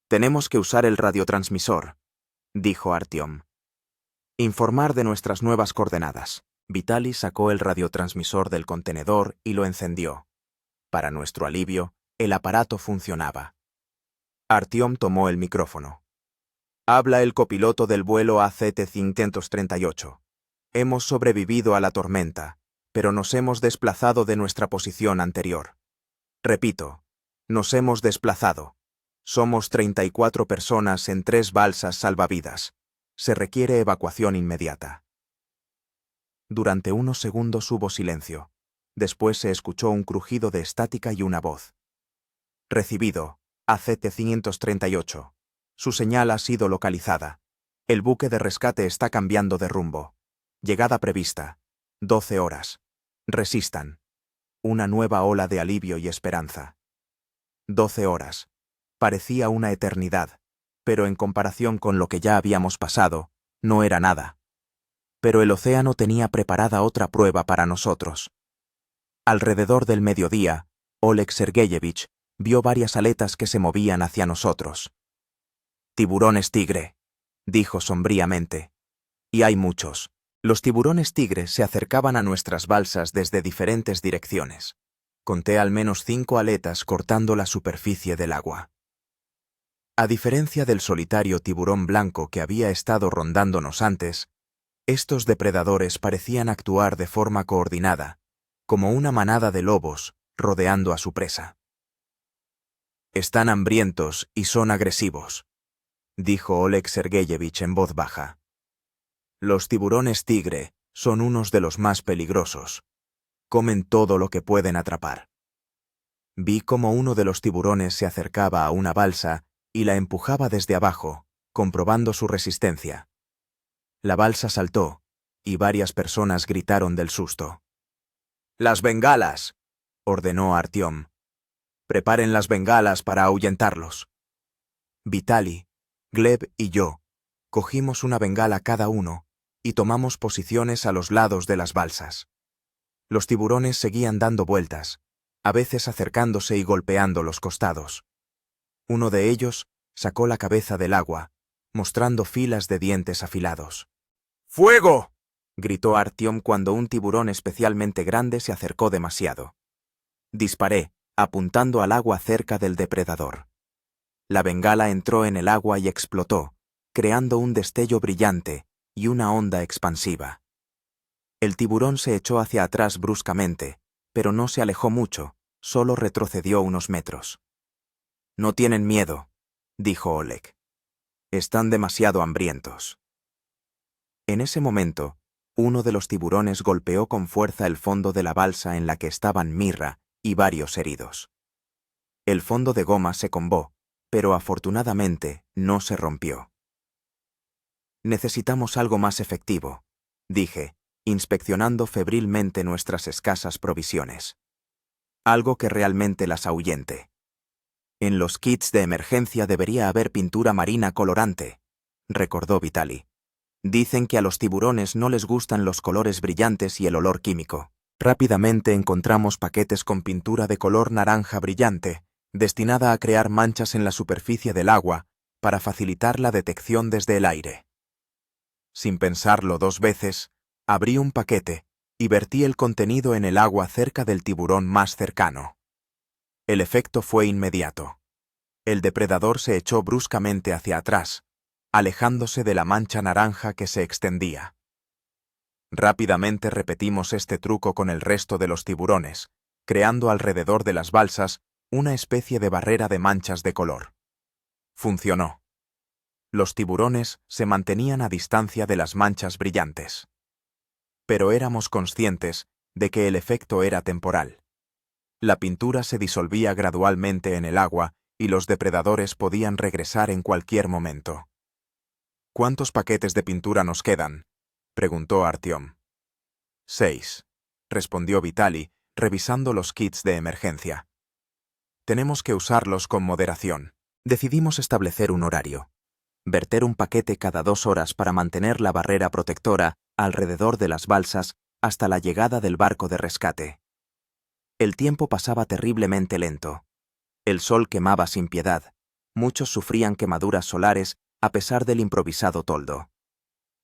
«Tenemos que usar el radiotransmisor», dijo Artyom. «Informar de nuestras nuevas coordenadas». Vitali sacó el radiotransmisor del contenedor y lo encendió. Para nuestro alivio, el aparato funcionaba. Artyom tomó el micrófono. «Habla el copiloto del vuelo ACT-538. Hemos sobrevivido a la tormenta, pero nos hemos desplazado de nuestra posición anterior. Repito, nos hemos desplazado. Somos 34 personas en 3 balsas salvavidas. Se requiere evacuación inmediata». Durante unos segundos hubo silencio. Después se escuchó un crujido de estática y una voz. «Recibido, ACT-538. Su señal ha sido localizada. El buque de rescate está cambiando de rumbo. Llegada prevista. 12 horas. Resistan». Una nueva ola de alivio y esperanza. 12 horas. Parecía una eternidad, pero en comparación con lo que ya habíamos pasado, no era nada. Pero el océano tenía preparada otra prueba para nosotros. Alrededor del mediodía, Oleg Sergeyevich vio varias aletas que se movían hacia nosotros. «Tiburones tigre», dijo sombríamente. «Y hay muchos». Los tiburones tigre se acercaban a nuestras balsas desde diferentes direcciones. Conté al menos 5 aletas cortando la superficie del agua. A diferencia del solitario tiburón blanco que había estado rondándonos antes, estos depredadores parecían actuar de forma coordinada, como una manada de lobos rodeando a su presa. «Están hambrientos y son agresivos», dijo Oleg Sergeyevich en voz baja. «Los tiburones tigre son unos de los más peligrosos. Comen todo lo que pueden atrapar». Vi cómo uno de los tiburones se acercaba a una balsa y la empujaba desde abajo, comprobando su resistencia. La balsa saltó, y varias personas gritaron del susto. «¡Las bengalas!», ordenó Artyom. Preparen las bengalas para ahuyentarlos. Vitaly, Gleb y yo cogimos una bengala cada uno y tomamos posiciones a los lados de las balsas. Los tiburones seguían dando vueltas, a veces acercándose y golpeando los costados. Uno de ellos sacó la cabeza del agua, mostrando filas de dientes afilados. ¡Fuego!, gritó Artyom cuando un tiburón especialmente grande se acercó demasiado. Disparé, apuntando al agua cerca del depredador. La bengala entró en el agua y explotó, creando un destello brillante y una onda expansiva. El tiburón se echó hacia atrás bruscamente, pero no se alejó mucho, solo retrocedió unos metros. «No tienen miedo», dijo Oleg. «Están demasiado hambrientos». En ese momento, uno de los tiburones golpeó con fuerza el fondo de la balsa en la que estaban Mirra y varios heridos. El fondo de goma se combó, pero afortunadamente no se rompió. «Necesitamos algo más efectivo», dije, inspeccionando febrilmente nuestras escasas provisiones. «Algo que realmente las ahuyente. En los kits de emergencia debería haber pintura marina colorante», recordó Vitaly. «Dicen que a los tiburones no les gustan los colores brillantes y el olor químico». Rápidamente encontramos paquetes con pintura de color naranja brillante, destinada a crear manchas en la superficie del agua para facilitar la detección desde el aire. Sin pensarlo dos veces, abrí un paquete y vertí el contenido en el agua cerca del tiburón más cercano. El efecto fue inmediato. El depredador se echó bruscamente hacia atrás, alejándose de la mancha naranja que se extendía. Rápidamente repetimos este truco con el resto de los tiburones, creando alrededor de las balsas una especie de barrera de manchas de color. Funcionó. Los tiburones se mantenían a distancia de las manchas brillantes. Pero éramos conscientes de que el efecto era temporal. La pintura se disolvía gradualmente en el agua y los depredadores podían regresar en cualquier momento. «¿Cuántos paquetes de pintura nos quedan?», preguntó Artyom. 6, respondió Vitaly, revisando los kits de emergencia. «Tenemos que usarlos con moderación». Decidimos establecer un horario. Verter un paquete cada 2 horas para mantener la barrera protectora alrededor de las balsas hasta la llegada del barco de rescate. El tiempo pasaba terriblemente lento. El sol quemaba sin piedad. Muchos sufrían quemaduras solares a pesar del improvisado toldo.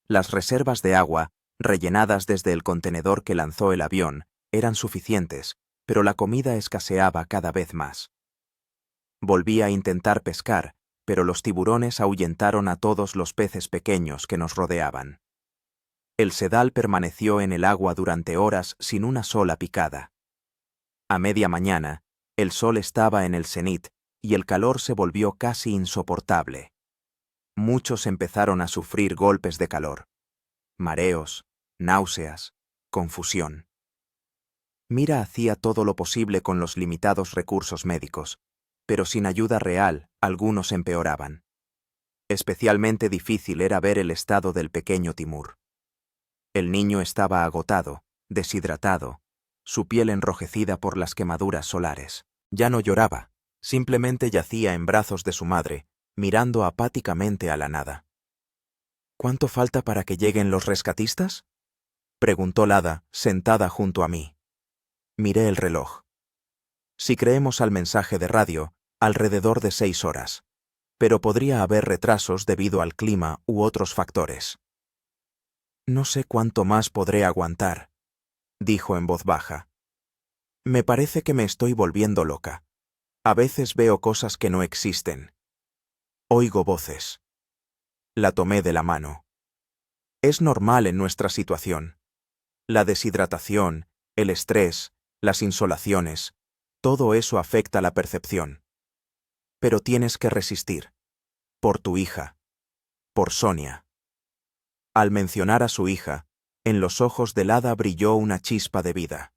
Las reservas de agua, rellenadas desde el contenedor que lanzó el avión, eran suficientes, pero la comida escaseaba cada vez más. Volví a intentar pescar, pero los tiburones ahuyentaron a todos los peces pequeños que nos rodeaban. El sedal permaneció en el agua durante horas sin una sola picada. A media mañana, el sol estaba en el cenit y el calor se volvió casi insoportable. Muchos empezaron a sufrir golpes de calor, mareos, náuseas, confusión. Mira hacía todo lo posible con los limitados recursos médicos, pero sin ayuda real, algunos empeoraban. Especialmente difícil era ver el estado del pequeño Timur. El niño estaba agotado, deshidratado, su piel enrojecida por las quemaduras solares. Ya no lloraba, simplemente yacía en brazos de su madre, mirando apáticamente a la nada. «¿Cuánto falta para que lleguen los rescatistas?», preguntó Lada, sentada junto a mí. Miré el reloj. Si creemos al mensaje de radio, alrededor de 6 horas, pero podría haber retrasos debido al clima u otros factores. «No sé cuánto más podré aguantar», dijo en voz baja. «Me parece que me estoy volviendo loca. A veces veo cosas que no existen. Oigo voces». La tomé de la mano. «Es normal en nuestra situación. La deshidratación, el estrés, las insolaciones, todo eso afecta la percepción. Pero tienes que resistir. Por tu hija. Por Sonia». Al mencionar a su hija, en los ojos de Lada brilló una chispa de vida.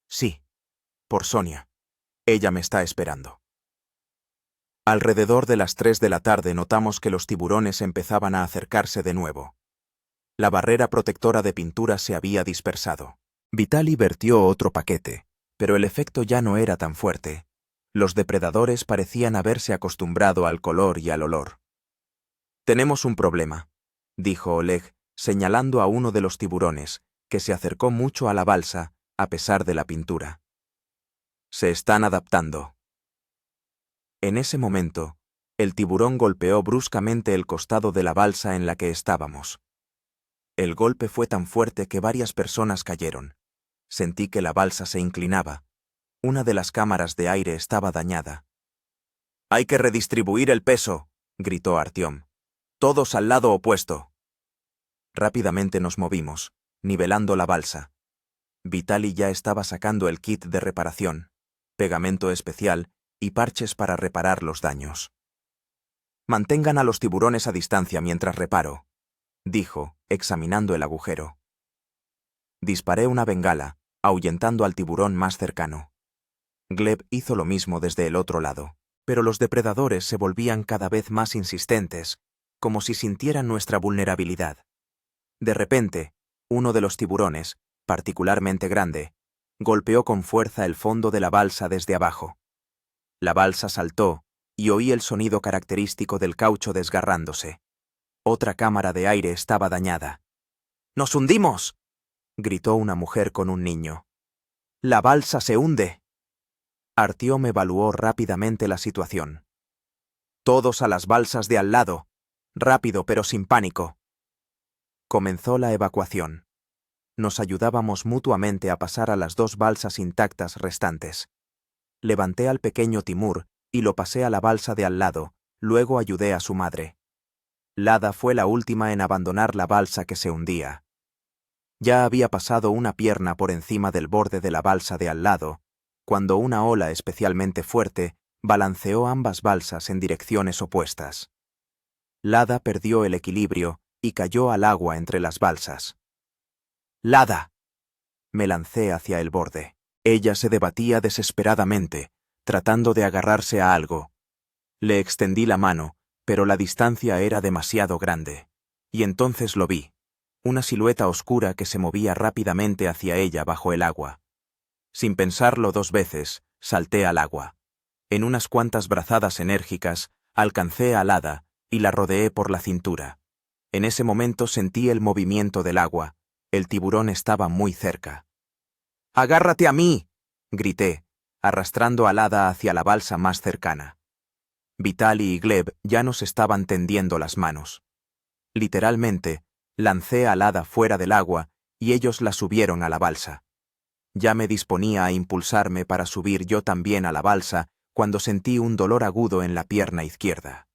«Sí, por Sonia. Ella me está esperando». Alrededor de las 3 de la tarde notamos que los tiburones empezaban a acercarse de nuevo. La barrera protectora de pintura se había dispersado. Vitaly vertió otro paquete, pero el efecto ya no era tan fuerte, Los depredadores parecían haberse acostumbrado al color y al olor. «Tenemos un problema», dijo Oleg, señalando a uno de los tiburones, que se acercó mucho a la balsa, a pesar de la pintura. «Se están adaptando». En ese momento, el tiburón golpeó bruscamente el costado de la balsa en la que estábamos. El golpe fue tan fuerte que varias personas cayeron. Sentí que la balsa se inclinaba. Una de las cámaras de aire estaba dañada. «Hay que redistribuir el peso», gritó Artyom. «Todos al lado opuesto». Rápidamente nos movimos, nivelando la balsa. Vitali ya estaba sacando el kit de reparación, pegamento especial y parches para reparar los daños. «Mantengan a los tiburones a distancia mientras reparo», dijo, examinando el agujero. Disparé una bengala, ahuyentando al tiburón más cercano. Gleb hizo lo mismo desde el otro lado, pero los depredadores se volvían cada vez más insistentes, como si sintieran nuestra vulnerabilidad. De repente, uno de los tiburones, particularmente grande, golpeó con fuerza el fondo de la balsa desde abajo. La balsa saltó y oí el sonido característico del caucho desgarrándose. Otra cámara de aire estaba dañada. «¡Nos hundimos!», gritó una mujer con un niño. «¡La balsa se hunde!». Artyom evaluó rápidamente la situación. «Todos a las balsas de al lado. Rápido pero sin pánico». Comenzó la evacuación. Nos ayudábamos mutuamente a pasar a las 2 balsas intactas restantes. Levanté al pequeño Timur y lo pasé a la balsa de al lado, luego ayudé a su madre. Lada fue la última en abandonar la balsa que se hundía. Ya había pasado una pierna por encima del borde de la balsa de al lado, cuando una ola especialmente fuerte balanceó ambas balsas en direcciones opuestas. Lada perdió el equilibrio y cayó al agua entre las balsas. «¡Lada!». Me lancé hacia el borde. Ella se debatía desesperadamente, tratando de agarrarse a algo. Le extendí la mano, pero la distancia era demasiado grande. Y entonces lo vi, una silueta oscura que se movía rápidamente hacia ella bajo el agua. Sin pensarlo 2 veces, salté al agua. En unas cuantas brazadas enérgicas, alcancé a Lada y la rodeé por la cintura. En ese momento sentí el movimiento del agua. El tiburón estaba muy cerca. «¡Agárrate a mí!», grité, arrastrando a Lada hacia la balsa más cercana. Vitali y Gleb ya nos estaban tendiendo las manos. Literalmente, lancé a Lada fuera del agua y ellos la subieron a la balsa. Ya me disponía a impulsarme para subir yo también a la balsa cuando sentí un dolor agudo en la pierna izquierda.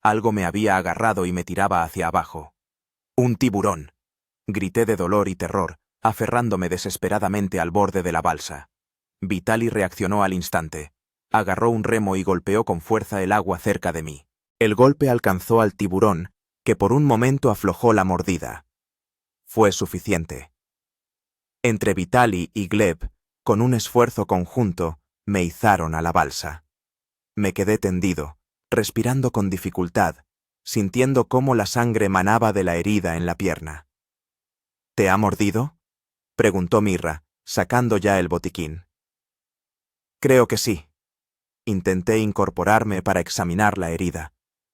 Algo me había agarrado y me tiraba hacia abajo. «¡Un tiburón!», grité de dolor y terror, aferrándome desesperadamente al borde de la balsa. Vitali reaccionó al instante. Agarró un remo y golpeó con fuerza el agua cerca de mí. El golpe alcanzó al tiburón, que por un momento aflojó la mordida. Fue suficiente. Entre Vitali y Gleb, con un esfuerzo conjunto, me izaron a la balsa. Me quedé tendido, respirando con dificultad, sintiendo cómo la sangre manaba de la herida en la pierna. «¿Te ha mordido?», preguntó Mirra, sacando ya el botiquín. «Creo que sí». Intenté incorporarme para examinar la herida,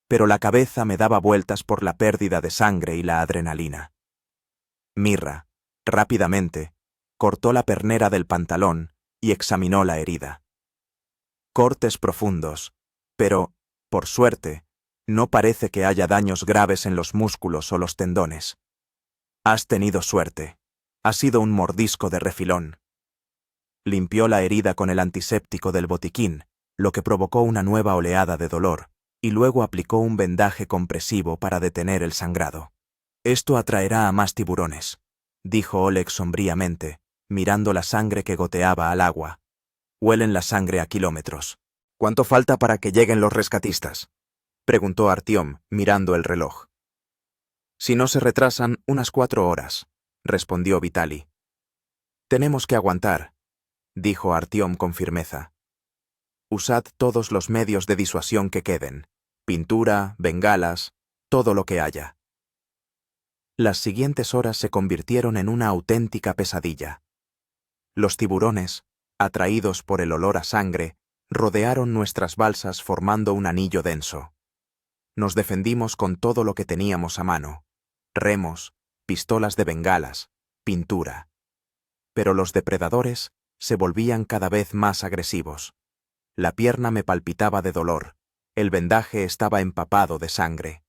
pero la cabeza me daba vueltas por la pérdida de sangre y la adrenalina. Mirra, rápidamente, cortó la pernera del pantalón y examinó la herida. Cortes profundos, pero, por suerte, no parece que haya daños graves en los músculos o los tendones. «Has tenido suerte. Ha sido un mordisco de refilón». Limpió la herida con el antiséptico del botiquín, lo que provocó una nueva oleada de dolor, y luego aplicó un vendaje compresivo para detener el sangrado. «Esto atraerá a más tiburones», dijo Oleg sombríamente, mirando la sangre que goteaba al agua. «Huelen la sangre a kilómetros». «¿Cuánto falta para que lleguen los rescatistas?», preguntó Artyom, mirando el reloj. «Si no se retrasan, unas 4 horas», respondió Vitali. «Tenemos que aguantar», dijo Artyom con firmeza. «Usad todos los medios de disuasión que queden, pintura, bengalas, todo lo que haya». Las siguientes horas se convirtieron en una auténtica pesadilla. Los tiburones, atraídos por el olor a sangre, rodearon nuestras balsas formando un anillo denso. Nos defendimos con todo lo que teníamos a mano: remos, pistolas de bengalas, pintura. Pero los depredadores se volvían cada vez más agresivos. La pierna me palpitaba de dolor, el vendaje estaba empapado de sangre.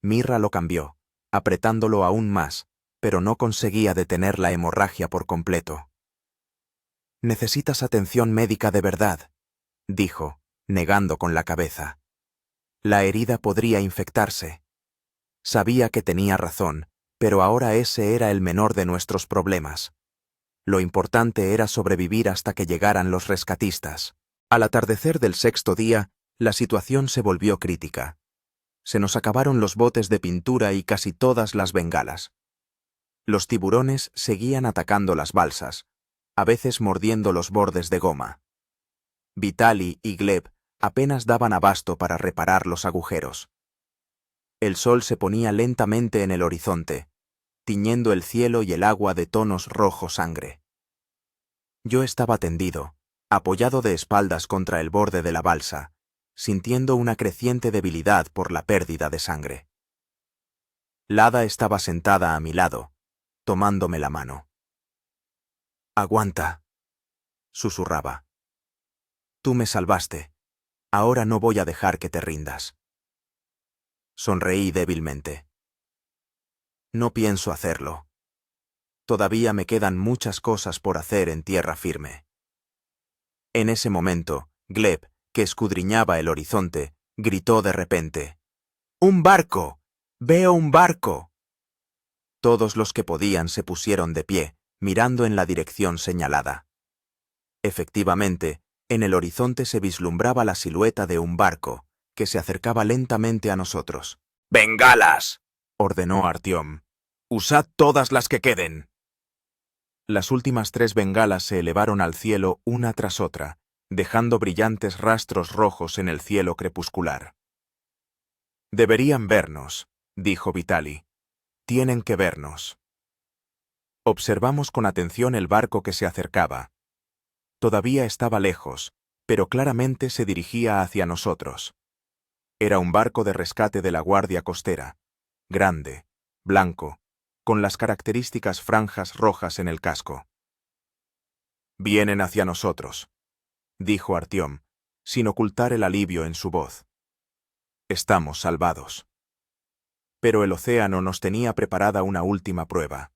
Mirra lo cambió, apretándolo aún más, pero no conseguía detener la hemorragia por completo. «Necesitas atención médica de verdad», dijo, negando con la cabeza. «La herida podría infectarse». Sabía que tenía razón, pero ahora ese era el menor de nuestros problemas. Lo importante era sobrevivir hasta que llegaran los rescatistas. Al atardecer del sexto día, la situación se volvió crítica. Se nos acabaron los botes de pintura y casi todas las bengalas. Los tiburones seguían atacando las balsas, a veces mordiendo los bordes de goma. Vitaly y Gleb apenas daban abasto para reparar los agujeros. El sol se ponía lentamente en el horizonte, tiñendo el cielo y el agua de tonos rojo sangre. Yo estaba tendido, apoyado de espaldas contra el borde de la balsa, sintiendo una creciente debilidad por la pérdida de sangre. Lada estaba sentada a mi lado, tomándome la mano. «Aguanta», susurraba. «Tú me salvaste. Ahora no voy a dejar que te rindas». Sonreí débilmente. «No pienso hacerlo. Todavía me quedan muchas cosas por hacer en tierra firme». En ese momento, Gleb, que escudriñaba el horizonte, gritó de repente: «¡Un barco! ¡Veo un barco!». Todos los que podían se pusieron de pie, mirando en la dirección señalada. Efectivamente, en el horizonte se vislumbraba la silueta de un barco, que se acercaba lentamente a nosotros. «¡Bengalas!», ordenó Artyom. «Usad todas las que queden». Las últimas 3 bengalas se elevaron al cielo una tras otra, dejando brillantes rastros rojos en el cielo crepuscular. «Deberían vernos», dijo Vitaly. «Tienen que vernos». Observamos con atención el barco que se acercaba. Todavía estaba lejos, pero claramente se dirigía hacia nosotros. Era un barco de rescate de la Guardia Costera, grande, blanco, con las características franjas rojas en el casco. «Vienen hacia nosotros», dijo Artyom, sin ocultar el alivio en su voz. «Estamos salvados». Pero el océano nos tenía preparada una última prueba.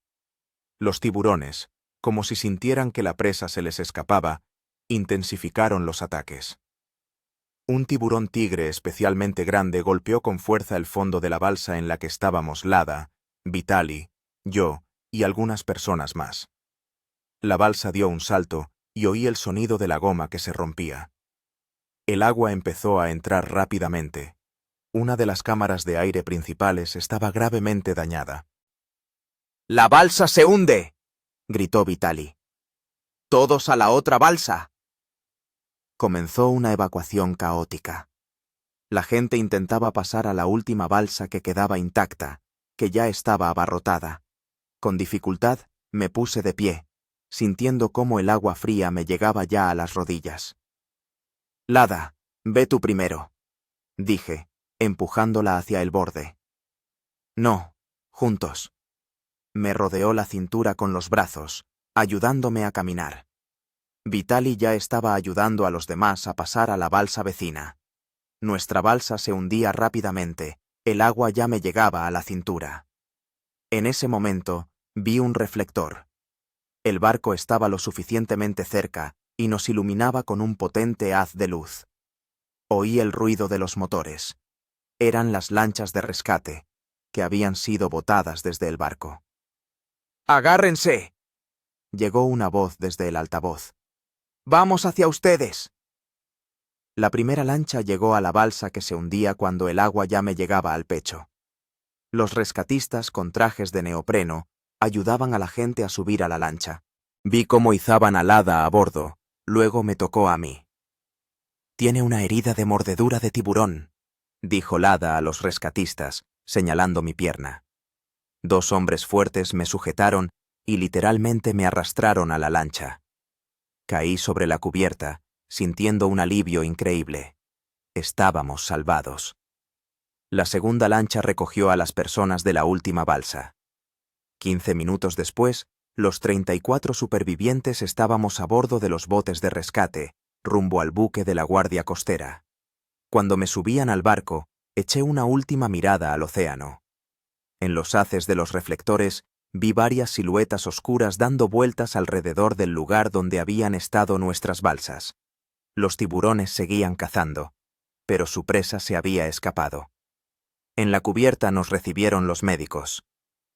Los tiburones, como si sintieran que la presa se les escapaba, intensificaron los ataques. Un tiburón tigre especialmente grande golpeó con fuerza el fondo de la balsa en la que estábamos Lada, Vitaly, yo y algunas personas más. La balsa dio un salto y oí el sonido de la goma que se rompía. El agua empezó a entrar rápidamente. Una de las cámaras de aire principales estaba gravemente dañada. «¡La balsa se hunde!», gritó Vitaly. «¡Todos a la otra balsa!». Comenzó una evacuación caótica. La gente intentaba pasar a la última balsa que quedaba intacta, que ya estaba abarrotada. Con dificultad me puse de pie, sintiendo cómo el agua fría me llegaba ya a las rodillas. «Lada, ve tú primero», dije, empujándola hacia el borde. «No, juntos». Me rodeó la cintura con los brazos, ayudándome a caminar. Vitaly ya estaba ayudando a los demás a pasar a la balsa vecina. Nuestra balsa se hundía rápidamente, el agua ya me llegaba a la cintura. En ese momento, vi un reflector. El barco estaba lo suficientemente cerca y nos iluminaba con un potente haz de luz. Oí el ruido de los motores. Eran las lanchas de rescate, que habían sido botadas desde el barco. «¡Agárrense!», llegó una voz desde el altavoz. «¡Vamos hacia ustedes!». La primera lancha llegó a la balsa que se hundía cuando el agua ya me llegaba al pecho. Los rescatistas con trajes de neopreno ayudaban a la gente a subir a la lancha. Vi cómo izaban a Lada a bordo, luego me tocó a mí. «Tiene una herida de mordedura de tiburón», dijo Lada a los rescatistas, señalando mi pierna. 2 hombres fuertes me sujetaron y literalmente me arrastraron a la lancha. Caí sobre la cubierta, sintiendo un alivio increíble. Estábamos salvados. La segunda lancha recogió a las personas de la última balsa. 15 minutos después, los 34 supervivientes estábamos a bordo de los botes de rescate, rumbo al buque de la Guardia Costera. Cuando me subían al barco, eché una última mirada al océano. En los haces de los reflectores, vi varias siluetas oscuras dando vueltas alrededor del lugar donde habían estado nuestras balsas. Los tiburones seguían cazando, pero su presa se había escapado. En la cubierta nos recibieron los médicos.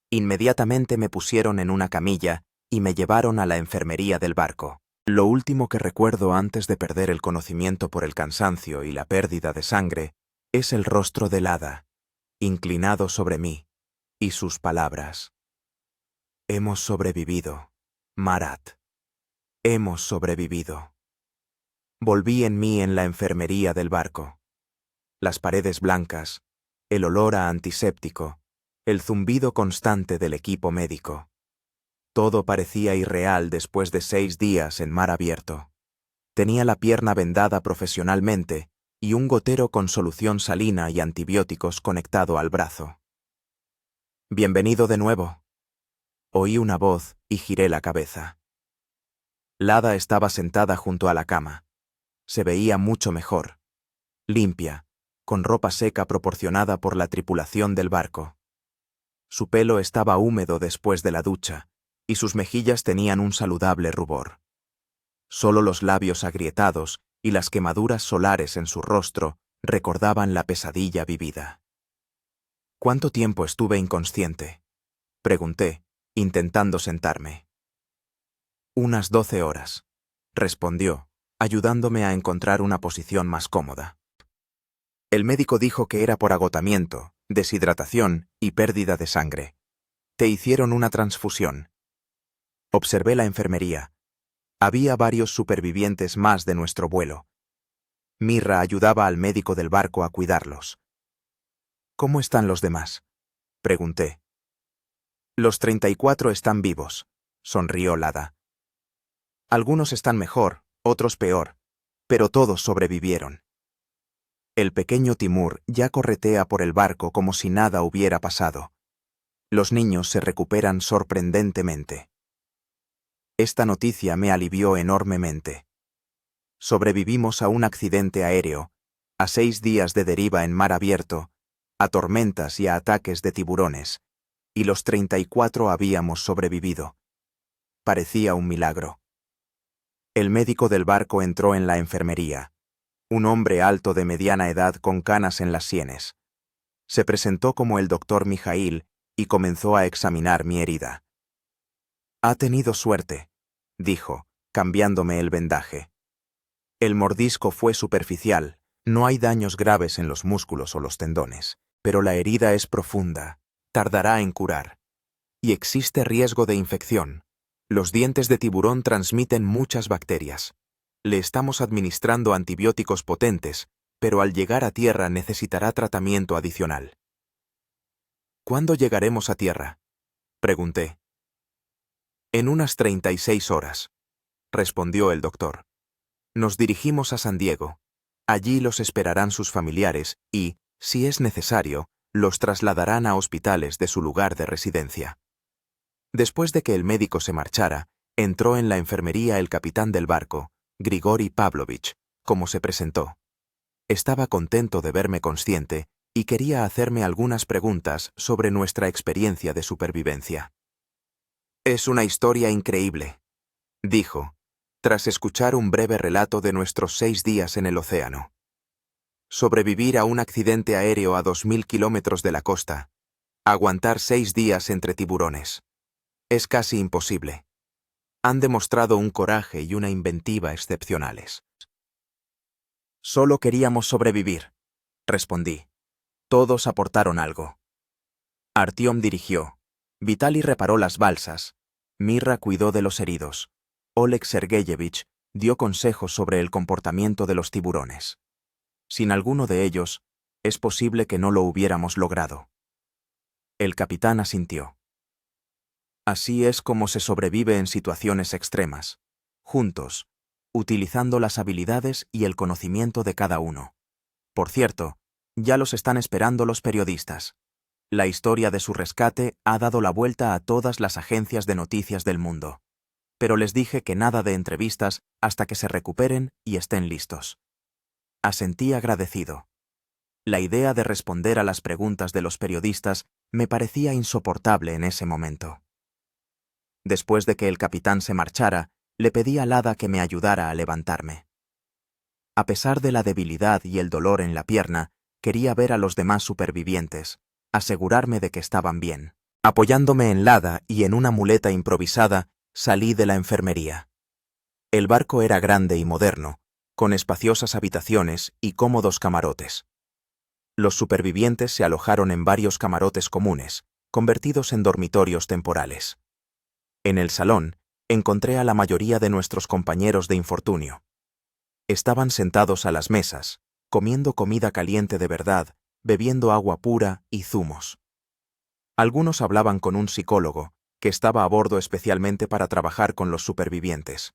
Inmediatamente me pusieron en una camilla y me llevaron a la enfermería del barco. Lo último que recuerdo antes de perder el conocimiento por el cansancio y la pérdida de sangre es el rostro del hada, inclinado sobre mí, y sus palabras. Hemos sobrevivido, Marat. Hemos sobrevivido. Volví en mí en la enfermería del barco. Las paredes blancas, el olor a antiséptico, el zumbido constante del equipo médico. Todo parecía irreal después de 6 días en mar abierto. Tenía la pierna vendada profesionalmente y un gotero con solución salina y antibióticos conectado al brazo. «Bienvenido de nuevo». Oí una voz y giré la cabeza. Lada estaba sentada junto a la cama. Se veía mucho mejor. Limpia, con ropa seca proporcionada por la tripulación del barco. Su pelo estaba húmedo después de la ducha, y sus mejillas tenían un saludable rubor. Solo los labios agrietados y las quemaduras solares en su rostro recordaban la pesadilla vivida. «¿Cuánto tiempo estuve inconsciente?», pregunté, intentando sentarme. «Unas 12 horas», respondió, ayudándome a encontrar una posición más cómoda. El médico dijo que era por agotamiento, deshidratación y pérdida de sangre. «Te hicieron una transfusión». Observé la enfermería. Había varios supervivientes más de nuestro vuelo. Mirra ayudaba al médico del barco a cuidarlos. «¿Cómo están los demás?», pregunté. «Los 34 están vivos», sonrió Lada. «Algunos están mejor, otros peor, pero todos sobrevivieron». El pequeño Timur ya corretea por el barco como si nada hubiera pasado. Los niños se recuperan sorprendentemente. Esta noticia me alivió enormemente. Sobrevivimos a un accidente aéreo, a 6 días de deriva en mar abierto, a tormentas y a ataques de tiburones, y los 34 habíamos sobrevivido. Parecía un milagro. El médico del barco entró en la enfermería, un hombre alto de mediana edad con canas en las sienes. Se presentó como el doctor Mijail y comenzó a examinar mi herida. «Ha tenido suerte», dijo, cambiándome el vendaje. «El mordisco fue superficial, no hay daños graves en los músculos o los tendones, pero la herida es profunda, tardará en curar. Y existe riesgo de infección. Los dientes de tiburón transmiten muchas bacterias. Le estamos administrando antibióticos potentes, pero al llegar a tierra necesitará tratamiento adicional». «¿Cuándo llegaremos a tierra?», pregunté. «En unas 36 horas», respondió el doctor. «Nos dirigimos a San Diego. Allí los esperarán sus familiares y, si es necesario, los trasladarán a hospitales de su lugar de residencia». Después de que el médico se marchara, entró en la enfermería el capitán del barco, Grigori Pavlovich, como se presentó. Estaba contento de verme consciente y quería hacerme algunas preguntas sobre nuestra experiencia de supervivencia. «Es una historia increíble», dijo, tras escuchar un breve relato de nuestros 6 días en el océano. «Sobrevivir a un accidente aéreo a 2000 kilómetros de la costa, aguantar 6 días entre tiburones. Es casi imposible. Han demostrado un coraje y una inventiva excepcionales». «Solo queríamos sobrevivir», respondí. «Todos aportaron algo». Artyom dirigió. Vitali reparó las balsas. Mirra cuidó de los heridos. Oleg Sergeyevich dio consejos sobre el comportamiento de los tiburones. Sin alguno de ellos, es posible que no lo hubiéramos logrado. El capitán asintió. «Así es como se sobrevive en situaciones extremas, juntos, utilizando las habilidades y el conocimiento de cada uno. Por cierto, ya los están esperando los periodistas. La historia de su rescate ha dado la vuelta a todas las agencias de noticias del mundo. Pero les dije que nada de entrevistas hasta que se recuperen y estén listos. Asentí agradecido. La idea de responder a las preguntas de los periodistas me parecía insoportable en ese momento. Después de que el capitán se marchara, le pedí a Lada que me ayudara a levantarme. A pesar de la debilidad y el dolor en la pierna, quería ver a los demás supervivientes, asegurarme de que estaban bien. Apoyándome en Lada y en una muleta improvisada, salí de la enfermería. El barco era grande y moderno, con espaciosas habitaciones y cómodos camarotes. Los supervivientes se alojaron en varios camarotes comunes, convertidos en dormitorios temporales. En el salón, encontré a la mayoría de nuestros compañeros de infortunio. Estaban sentados a las mesas, comiendo comida caliente de verdad, bebiendo agua pura y zumos. Algunos hablaban con un psicólogo, que estaba a bordo especialmente para trabajar con los supervivientes.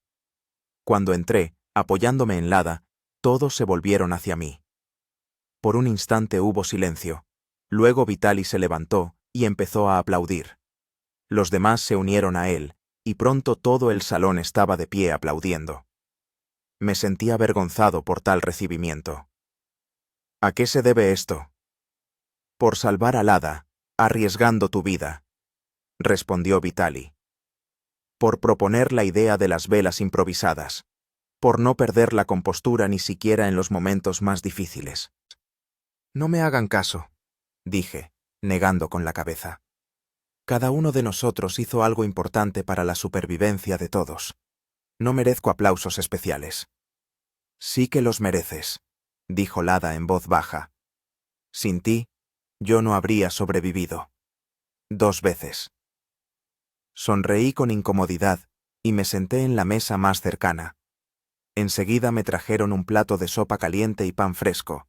Cuando entré, apoyándome en Lada, todos se volvieron hacia mí. Por un instante hubo silencio. Luego Vitali se levantó y empezó a aplaudir. Los demás se unieron a él, y pronto todo el salón estaba de pie aplaudiendo. Me sentí avergonzado por tal recibimiento. ¿A qué se debe esto? Por salvar a Lada, arriesgando tu vida, respondió Vitali. Por proponer la idea de las velas improvisadas. Por no perder la compostura ni siquiera en los momentos más difíciles. No me hagan caso, dije, negando con la cabeza. Cada uno de nosotros hizo algo importante para la supervivencia de todos. No merezco aplausos especiales. Sí que los mereces, dijo Lada en voz baja. Sin ti, yo no habría sobrevivido. 2 veces. Sonreí con incomodidad y me senté en la mesa más cercana. Enseguida me trajeron un plato de sopa caliente y pan fresco,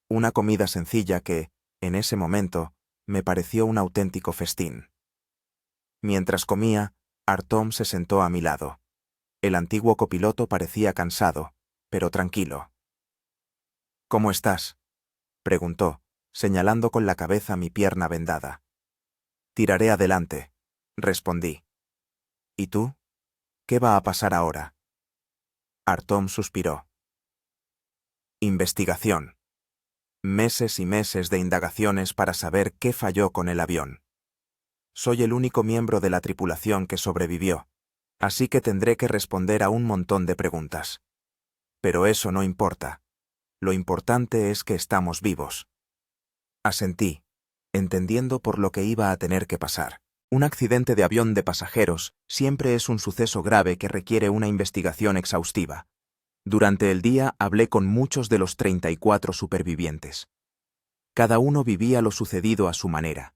una comida sencilla que, en ese momento, me pareció un auténtico festín. Mientras comía, Artom se sentó a mi lado. El antiguo copiloto parecía cansado, pero tranquilo. ¿Cómo estás?, preguntó, señalando con la cabeza mi pierna vendada. Tiraré adelante, respondí. ¿Y tú? ¿Qué va a pasar ahora? Artom suspiró. Investigación. Meses y meses de indagaciones para saber qué falló con el avión. Soy el único miembro de la tripulación que sobrevivió, así que tendré que responder a un montón de preguntas. Pero eso no importa. Lo importante es que estamos vivos. Asentí, entendiendo por lo que iba a tener que pasar. Un accidente de avión de pasajeros siempre es un suceso grave que requiere una investigación exhaustiva. Durante el día hablé con muchos de los 34 supervivientes. Cada uno vivía lo sucedido a su manera.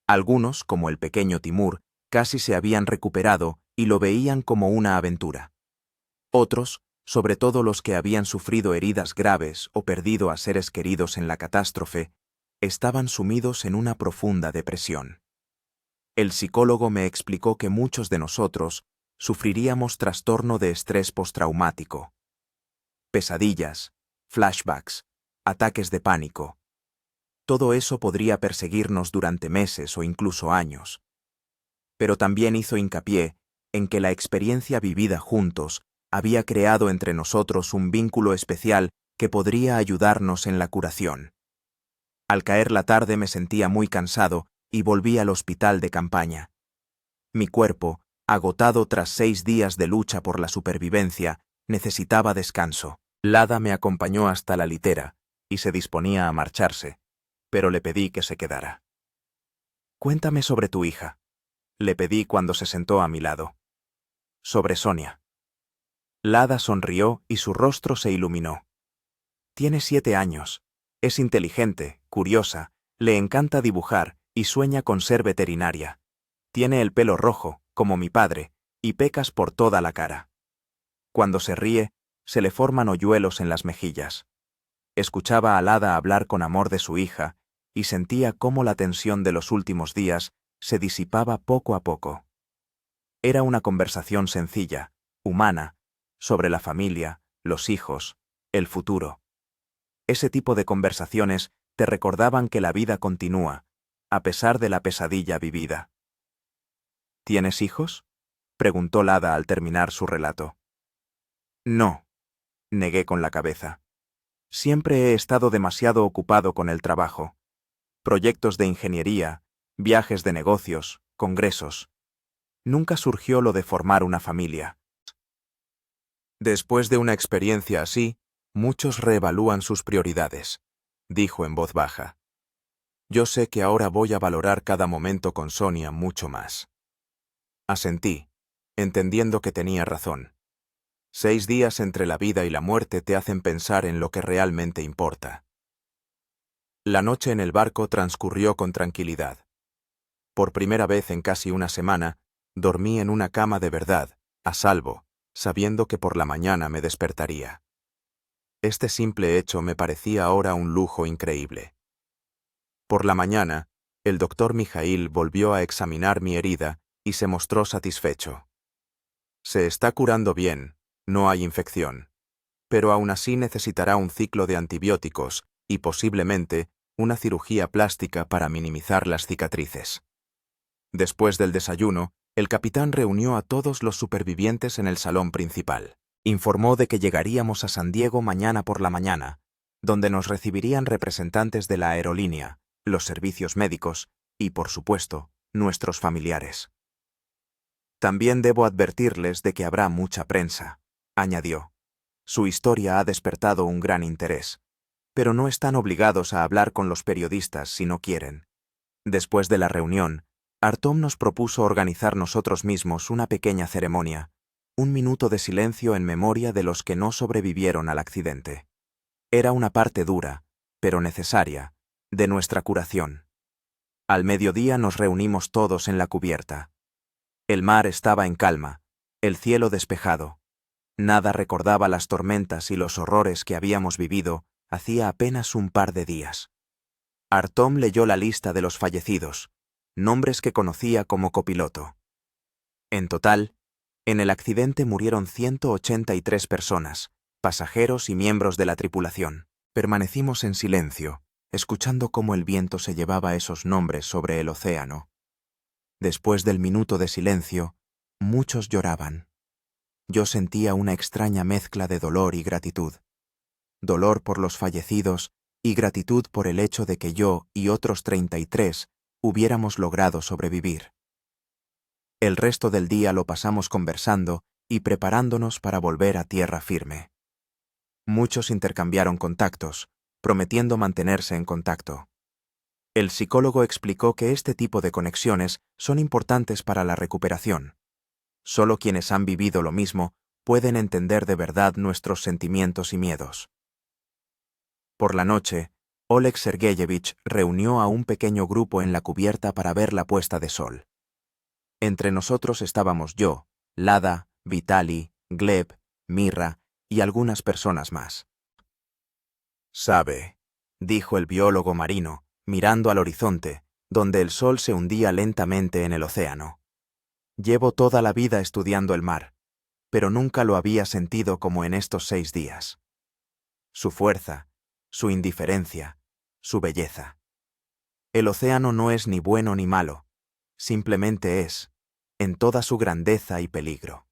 Algunos, como el pequeño Timur, casi se habían recuperado y lo veían como una aventura. Otros, sobre todo los que habían sufrido heridas graves o perdido a seres queridos en la catástrofe, estaban sumidos en una profunda depresión. El psicólogo me explicó que muchos de nosotros sufriríamos trastorno de estrés postraumático. Pesadillas, flashbacks, ataques de pánico. Todo eso podría perseguirnos durante meses o incluso años. Pero también hizo hincapié en que la experiencia vivida juntos había creado entre nosotros un vínculo especial que podría ayudarnos en la curación. Al caer la tarde me sentía muy cansado y volví al hospital de campaña. Mi cuerpo, agotado tras 6 días de lucha por la supervivencia, necesitaba descanso. Lada me acompañó hasta la litera y se disponía a marcharse, pero le pedí que se quedara. Cuéntame sobre tu hija, le pedí cuando se sentó a mi lado. Sobre Sonia. Lada sonrió y su rostro se iluminó. Tiene 7 años. Es inteligente, curiosa, le encanta dibujar y sueña con ser veterinaria. Tiene el pelo rojo, como mi padre, y pecas por toda la cara. Cuando se ríe, se le forman hoyuelos en las mejillas. Escuchaba a Lada hablar con amor de su hija y sentía cómo la tensión de los últimos días se disipaba poco a poco. Era una conversación sencilla, humana, sobre la familia, los hijos, el futuro. Ese tipo de conversaciones te recordaban que la vida continúa, a pesar de la pesadilla vivida. ¿Tienes hijos?, preguntó Lada al terminar su relato. No, negué con la cabeza. Siempre he estado demasiado ocupado con el trabajo. Proyectos de ingeniería, viajes de negocios, congresos. Nunca surgió lo de formar una familia. Después de una experiencia así, muchos reevalúan sus prioridades, dijo en voz baja. Yo sé que ahora voy a valorar cada momento con Sonia mucho más. Asentí, entendiendo que tenía razón. 6 días entre la vida y la muerte te hacen pensar en lo que realmente importa. La noche en el barco transcurrió con tranquilidad. Por primera vez en casi una semana, dormí en una cama de verdad, a salvo, sabiendo que por la mañana me despertaría. Este simple hecho me parecía ahora un lujo increíble. Por la mañana, el doctor Mijail volvió a examinar mi herida y se mostró satisfecho. Se está curando bien, no hay infección, pero aún así necesitará un ciclo de antibióticos y posiblemente una cirugía plástica para minimizar las cicatrices. Después del desayuno, el capitán reunió a todos los supervivientes en el salón principal. Informó de que llegaríamos a San Diego mañana por la mañana, donde nos recibirían representantes de la aerolínea, los servicios médicos y, por supuesto, nuestros familiares. También debo advertirles de que habrá mucha prensa, añadió. Su historia ha despertado un gran interés, pero no están obligados a hablar con los periodistas si no quieren. Después de la reunión, Artom nos propuso organizar nosotros mismos una pequeña ceremonia, un minuto de silencio en memoria de los que no sobrevivieron al accidente. Era una parte dura, pero necesaria, de nuestra curación. Al mediodía nos reunimos todos en la cubierta. El mar estaba en calma, el cielo despejado. Nada recordaba las tormentas y los horrores que habíamos vivido hacía apenas un par de días. Artom leyó la lista de los fallecidos, nombres que conocía como copiloto. En total, en el accidente murieron 183 personas, pasajeros y miembros de la tripulación. Permanecimos en silencio, escuchando cómo el viento se llevaba esos nombres sobre el océano. Después del minuto de silencio, muchos lloraban. Yo sentía una extraña mezcla de dolor y gratitud. Dolor por los fallecidos y gratitud por el hecho de que yo y otros 33 hubiéramos logrado sobrevivir. El resto del día lo pasamos conversando y preparándonos para volver a tierra firme. Muchos intercambiaron contactos, prometiendo mantenerse en contacto. El psicólogo explicó que este tipo de conexiones son importantes para la recuperación. Solo quienes han vivido lo mismo pueden entender de verdad nuestros sentimientos y miedos. Por la noche, Oleg Sergeyevich reunió a un pequeño grupo en la cubierta para ver la puesta de sol. Entre nosotros estábamos yo, Lada, Vitali, Gleb, Mirra y algunas personas más. «Sabe», dijo el biólogo marino, mirando al horizonte, donde el sol se hundía lentamente en el océano. «Llevo toda la vida estudiando el mar, pero nunca lo había sentido como en estos 6 días. Su fuerza, su indiferencia, su belleza. El océano no es ni bueno ni malo, simplemente es, en toda su grandeza y peligro».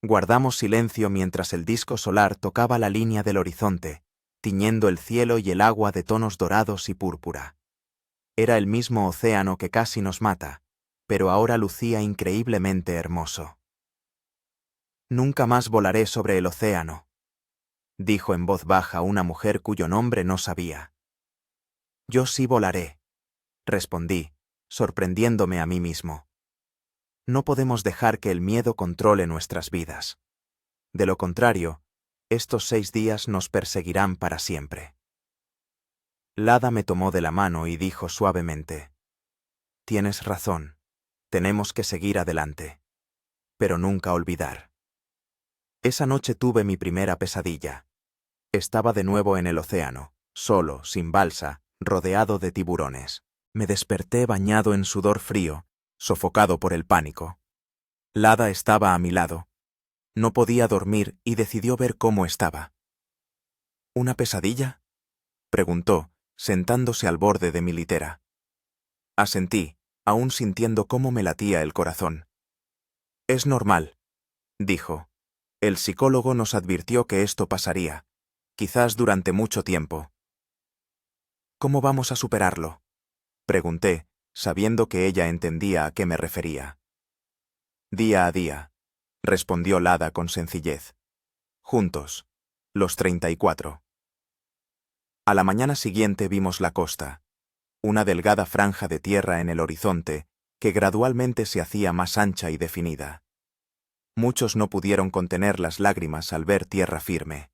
Guardamos silencio mientras el disco solar tocaba la línea del horizonte, tiñendo el cielo y el agua de tonos dorados y púrpura. Era el mismo océano que casi nos mata, pero ahora lucía increíblemente hermoso. «Nunca más volaré sobre el océano», dijo en voz baja una mujer cuyo nombre no sabía. «Yo sí volaré», respondí, sorprendiéndome a mí mismo. No podemos dejar que el miedo controle nuestras vidas. De lo contrario, estos 6 días nos perseguirán para siempre. Lada me tomó de la mano y dijo suavemente: «Tienes razón, tenemos que seguir adelante, pero nunca olvidar». Esa noche tuve mi primera pesadilla. Estaba de nuevo en el océano, solo, sin balsa, rodeado de tiburones. Me desperté bañado en sudor frío, sofocado por el pánico. Lada estaba a mi lado. No podía dormir y decidió ver cómo estaba. ¿Una pesadilla?, preguntó, sentándose al borde de mi litera. Asentí, aún sintiendo cómo me latía el corazón. Es normal, dijo. El psicólogo nos advirtió que esto pasaría, quizás durante mucho tiempo. ¿Cómo vamos a superarlo?, pregunté, sabiendo que ella entendía a qué me refería. Día a día, respondió Lada con sencillez. Juntos, los 34. A la mañana siguiente vimos la costa, una delgada franja de tierra en el horizonte que gradualmente se hacía más ancha y definida. Muchos no pudieron contener las lágrimas al ver tierra firme.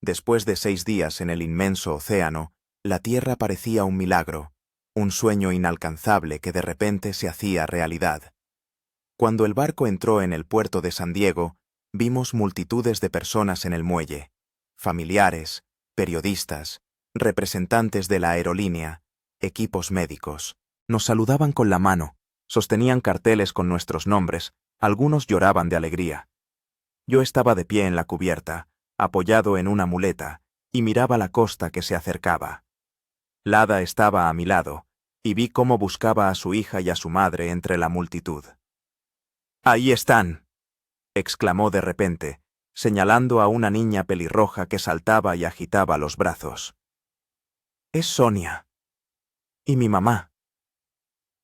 Después de 6 días en el inmenso océano, la tierra parecía un milagro, un sueño inalcanzable que de repente se hacía realidad. Cuando el barco entró en el puerto de San Diego, vimos multitudes de personas en el muelle, familiares, periodistas, representantes de la aerolínea, equipos médicos. Nos saludaban con la mano, sostenían carteles con nuestros nombres, algunos lloraban de alegría. Yo estaba de pie en la cubierta, apoyado en una muleta, y miraba la costa que se acercaba. Lada estaba a mi lado, y vi cómo buscaba a su hija y a su madre entre la multitud. «¡Ahí están!», exclamó de repente, señalando a una niña pelirroja que saltaba y agitaba los brazos. «Es Sonia. Y mi mamá».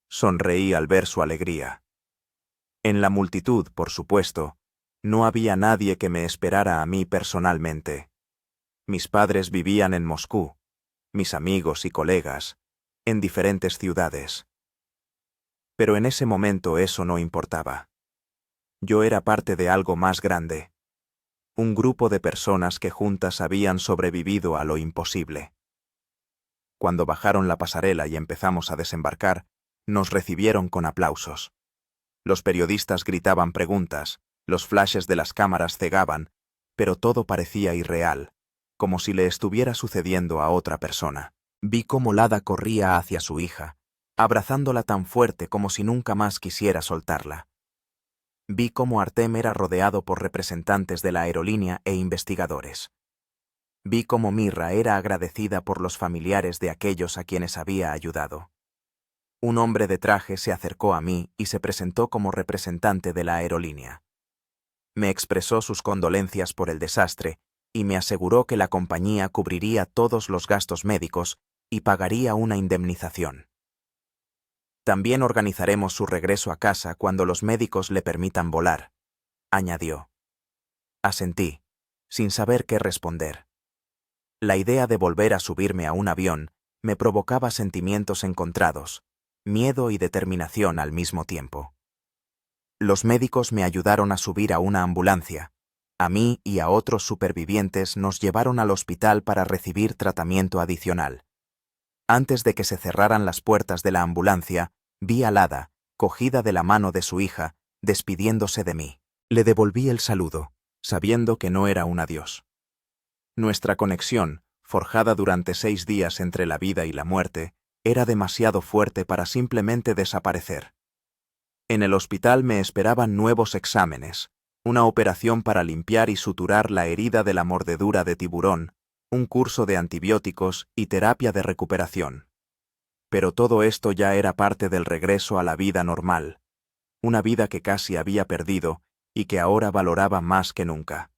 Sonreí al ver su alegría. En la multitud, por supuesto, no había nadie que me esperara a mí personalmente. Mis padres vivían en Moscú, mis amigos y colegas, en diferentes ciudades. Pero en ese momento eso no importaba. Yo era parte de algo más grande. Un grupo de personas que juntas habían sobrevivido a lo imposible. Cuando bajaron la pasarela y empezamos a desembarcar, nos recibieron con aplausos. Los periodistas gritaban preguntas, los flashes de las cámaras cegaban, pero todo parecía irreal, como si le estuviera sucediendo a otra persona. Vi cómo Lada corría hacia su hija, abrazándola tan fuerte como si nunca más quisiera soltarla. Vi cómo Artem era rodeado por representantes de la aerolínea e investigadores. Vi cómo Mirra era agradecida por los familiares de aquellos a quienes había ayudado. Un hombre de traje se acercó a mí y se presentó como representante de la aerolínea. Me expresó sus condolencias por el desastre y me aseguró que la compañía cubriría todos los gastos médicos y pagaría una indemnización. También organizaremos su regreso a casa cuando los médicos le permitan volar, añadió. Asentí, sin saber qué responder. La idea de volver a subirme a un avión me provocaba sentimientos encontrados, miedo y determinación al mismo tiempo. Los médicos me ayudaron a subir a una ambulancia. A mí y a otros supervivientes nos llevaron al hospital para recibir tratamiento adicional. Antes de que se cerraran las puertas de la ambulancia, vi a Lada, cogida de la mano de su hija, despidiéndose de mí. Le devolví el saludo, sabiendo que no era un adiós. Nuestra conexión, forjada durante 6 días entre la vida y la muerte, era demasiado fuerte para simplemente desaparecer. En el hospital me esperaban nuevos exámenes, una operación para limpiar y suturar la herida de la mordedura de tiburón, un curso de antibióticos y terapia de recuperación. Pero todo esto ya era parte del regreso a la vida normal, una vida que casi había perdido y que ahora valoraba más que nunca.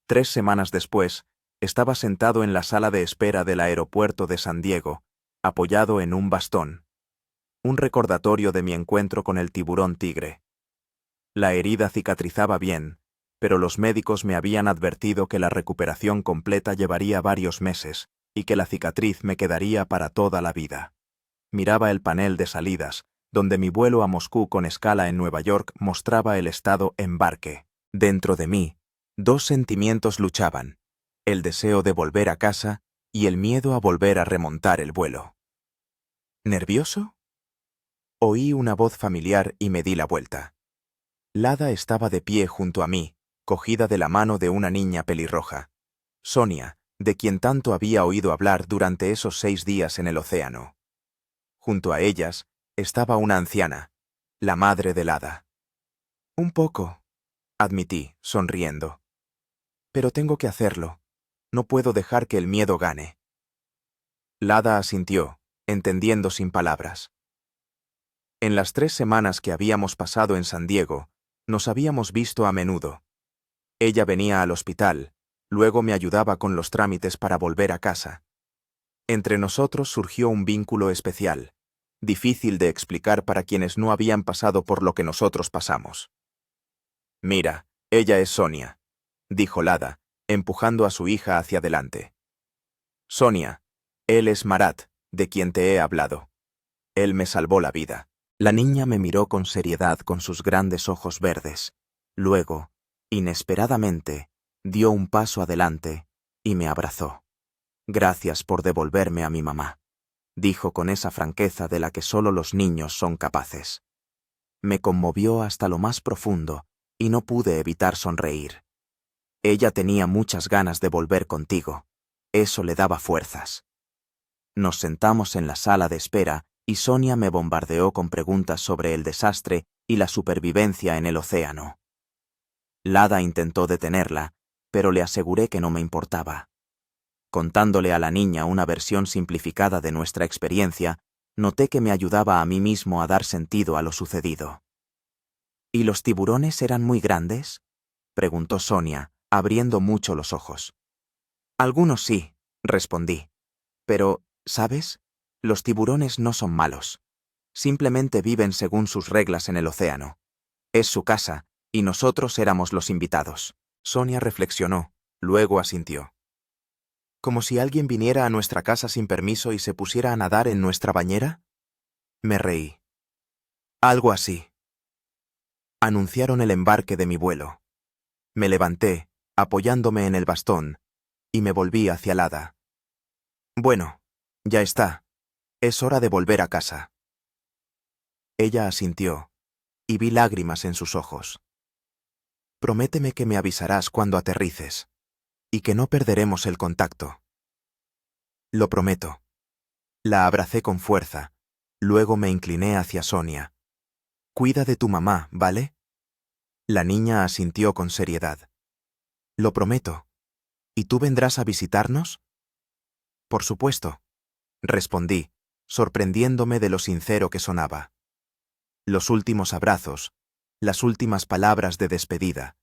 3 semanas después, estaba sentado en la sala de espera del aeropuerto de San Diego, apoyado en un bastón. Un recordatorio de mi encuentro con el tiburón tigre. La herida cicatrizaba bien, pero los médicos me habían advertido que la recuperación completa llevaría varios meses y que la cicatriz me quedaría para toda la vida. Miraba el panel de salidas, donde mi vuelo a Moscú con escala en Nueva York mostraba el estado embarque. Dentro de mí, 2 sentimientos luchaban, el deseo de volver a casa y el miedo a volver a remontar el vuelo. ¿Nervioso? Oí una voz familiar y me di la vuelta. Lada estaba de pie junto a mí, cogida de la mano de una niña pelirroja. Sonia, de quien tanto había oído hablar durante esos 6 días en el océano. Junto a ellas estaba una anciana, la madre de Lada. Un poco, admití, sonriendo. Pero tengo que hacerlo. No puedo dejar que el miedo gane. Lada asintió, entendiendo sin palabras. En las 3 semanas que habíamos pasado en San Diego, nos habíamos visto a menudo. Ella venía al hospital, luego me ayudaba con los trámites para volver a casa. Entre nosotros surgió un vínculo especial, difícil de explicar para quienes no habían pasado por lo que nosotros pasamos. Mira, ella es Sonia, dijo Lada, empujando a su hija hacia adelante. Sonia, él es Marat, de quien te he hablado. Él me salvó la vida. La niña me miró con seriedad con sus grandes ojos verdes. Luego, inesperadamente, dio un paso adelante y me abrazó. Gracias por devolverme a mi mamá, dijo con esa franqueza de la que solo los niños son capaces. Me conmovió hasta lo más profundo y no pude evitar sonreír. Ella tenía muchas ganas de volver contigo. Eso le daba fuerzas. Nos sentamos en la sala de espera y Sonia me bombardeó con preguntas sobre el desastre y la supervivencia en el océano. Lada intentó detenerla, pero le aseguré que no me importaba. Contándole a la niña una versión simplificada de nuestra experiencia, noté que me ayudaba a mí mismo a dar sentido a lo sucedido. ¿Y los tiburones eran muy grandes?, preguntó Sonia, abriendo mucho los ojos. Algunos sí, respondí. Pero, ¿sabes? Los tiburones no son malos. Simplemente viven según sus reglas en el océano. Es su casa, y nosotros éramos los invitados. Sonia reflexionó, luego asintió. ¿Como si alguien viniera a nuestra casa sin permiso y se pusiera a nadar en nuestra bañera? Me reí. Algo así. Anunciaron el embarque de mi vuelo. Me levanté, apoyándome en el bastón, y me volví hacia Lada. Bueno, ya está. Es hora de volver a casa. Ella asintió, y vi lágrimas en sus ojos. Prométeme que me avisarás cuando aterrices, y que no perderemos el contacto. Lo prometo. La abracé con fuerza, luego me incliné hacia Sonia. Cuida de tu mamá, ¿vale? La niña asintió con seriedad. Lo prometo. ¿Y tú vendrás a visitarnos? Por supuesto, respondí, sorprendiéndome de lo sincero que sonaba. Los últimos abrazos, las últimas palabras de despedida,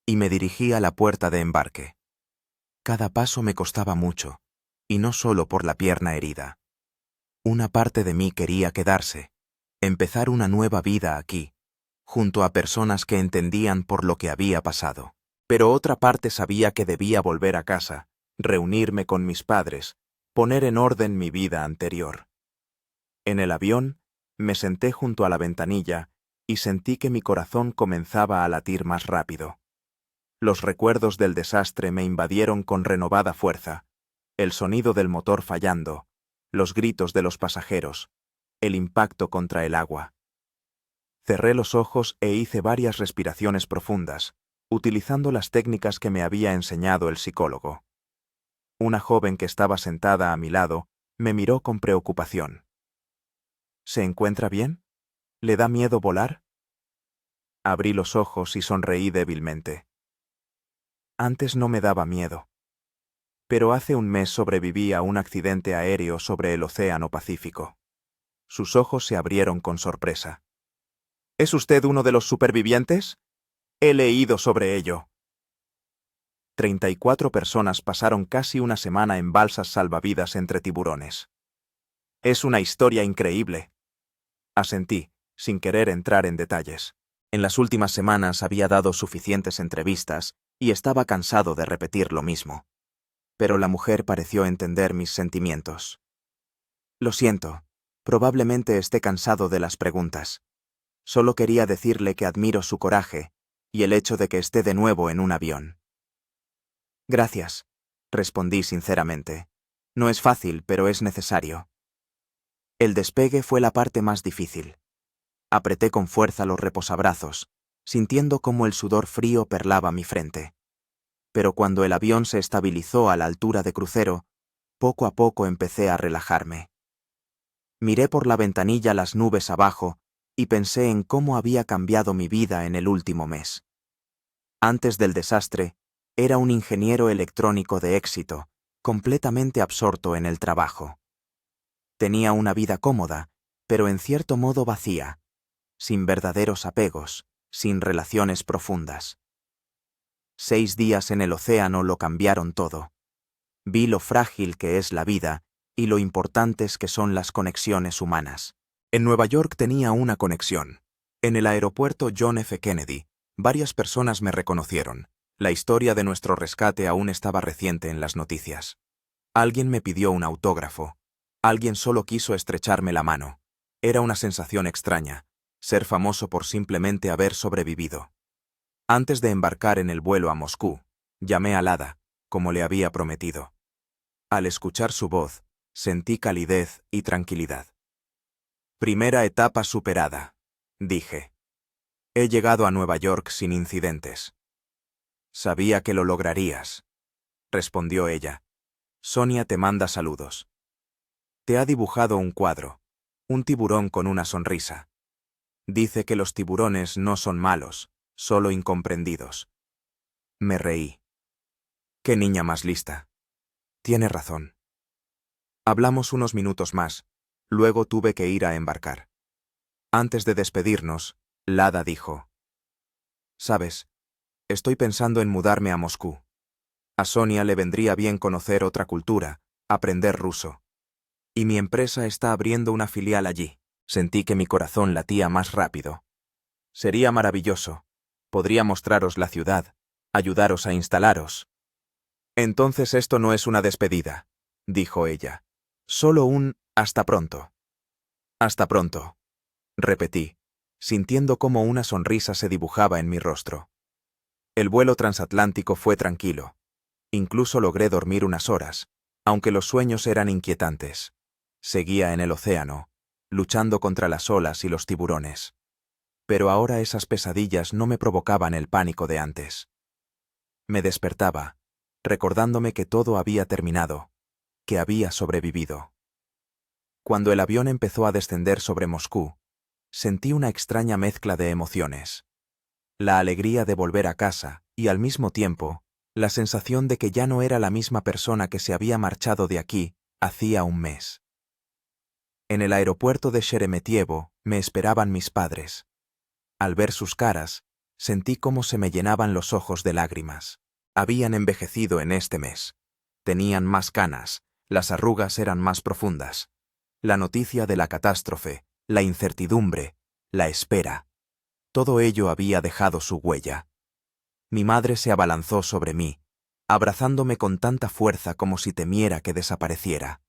y me dirigí a la puerta de embarque. Cada paso me costaba mucho, y no solo por la pierna herida. Una parte de mí quería quedarse, empezar una nueva vida aquí, junto a personas que entendían por lo que había pasado. Pero otra parte sabía que debía volver a casa, reunirme con mis padres, poner en orden mi vida anterior. En el avión, me senté junto a la ventanilla y sentí que mi corazón comenzaba a latir más rápido. Los recuerdos del desastre me invadieron con renovada fuerza, el sonido del motor fallando, los gritos de los pasajeros, el impacto contra el agua. Cerré los ojos e hice varias respiraciones profundas, utilizando las técnicas que me había enseñado el psicólogo. Una joven que estaba sentada a mi lado me miró con preocupación. ¿Se encuentra bien? ¿Le da miedo volar? Abrí los ojos y sonreí débilmente. Antes no me daba miedo. Pero hace un mes sobreviví a un accidente aéreo sobre el Océano Pacífico. Sus ojos se abrieron con sorpresa. ¿Es usted uno de los supervivientes? He leído sobre ello. 34 personas pasaron casi una semana en balsas salvavidas entre tiburones. Es una historia increíble. Asentí, sin querer entrar en detalles. En las últimas semanas había dado suficientes entrevistas y estaba cansado de repetir lo mismo. Pero la mujer pareció entender mis sentimientos. Lo siento, probablemente esté cansado de las preguntas. Solo quería decirle que admiro su coraje y el hecho de que esté de nuevo en un avión. Gracias, respondí sinceramente. No es fácil, pero es necesario. El despegue fue la parte más difícil. Apreté con fuerza los reposabrazos, sintiendo cómo el sudor frío perlaba mi frente. Pero cuando el avión se estabilizó a la altura de crucero, poco a poco empecé a relajarme. Miré por la ventanilla las nubes abajo y pensé en cómo había cambiado mi vida en el último mes. Antes del desastre, era un ingeniero electrónico de éxito, completamente absorto en el trabajo. Tenía una vida cómoda, pero en cierto modo vacía, sin verdaderos apegos, sin relaciones profundas. 6 días en el océano lo cambiaron todo. Vi lo frágil que es la vida y lo importantes que son las conexiones humanas. En Nueva York tenía una conexión. En el aeropuerto John F. Kennedy, varias personas me reconocieron. La historia de nuestro rescate aún estaba reciente en las noticias. Alguien me pidió un autógrafo. Alguien solo quiso estrecharme la mano. Era una sensación extraña, ser famoso por simplemente haber sobrevivido. Antes de embarcar en el vuelo a Moscú, llamé a Lada, como le había prometido. Al escuchar su voz, sentí calidez y tranquilidad. Primera etapa superada, dije. He llegado a Nueva York sin incidentes. Sabía que lo lograrías, respondió ella. Sonia te manda saludos. Te ha dibujado un cuadro, un tiburón con una sonrisa. Dice que los tiburones no son malos, solo incomprendidos. Me reí. Qué niña más lista. Tiene razón. Hablamos unos minutos más, luego tuve que ir a embarcar. Antes de despedirnos, Lada dijo: «Sabes, estoy pensando en mudarme a Moscú. A Sonia le vendría bien conocer otra cultura, aprender ruso. Y mi empresa está abriendo una filial allí». Sentí que mi corazón latía más rápido. Sería maravilloso. Podría mostraros la ciudad, ayudaros a instalaros. Entonces esto no es una despedida, dijo ella. Solo un hasta pronto. Hasta pronto, repetí, sintiendo cómo una sonrisa se dibujaba en mi rostro. El vuelo transatlántico fue tranquilo. Incluso logré dormir unas horas, aunque los sueños eran inquietantes. Seguía en el océano, luchando contra las olas y los tiburones. Pero ahora esas pesadillas no me provocaban el pánico de antes. Me despertaba, recordándome que todo había terminado, que había sobrevivido. Cuando el avión empezó a descender sobre Moscú, sentí una extraña mezcla de emociones. La alegría de volver a casa y, al mismo tiempo, la sensación de que ya no era la misma persona que se había marchado de aquí hacía un mes. En el aeropuerto de Sheremetyevo me esperaban mis padres. Al ver sus caras, sentí cómo se me llenaban los ojos de lágrimas. Habían envejecido en este mes. Tenían más canas, las arrugas eran más profundas. La noticia de la catástrofe, la incertidumbre, la espera, todo ello había dejado su huella. Mi madre se abalanzó sobre mí, abrazándome con tanta fuerza como si temiera que desapareciera.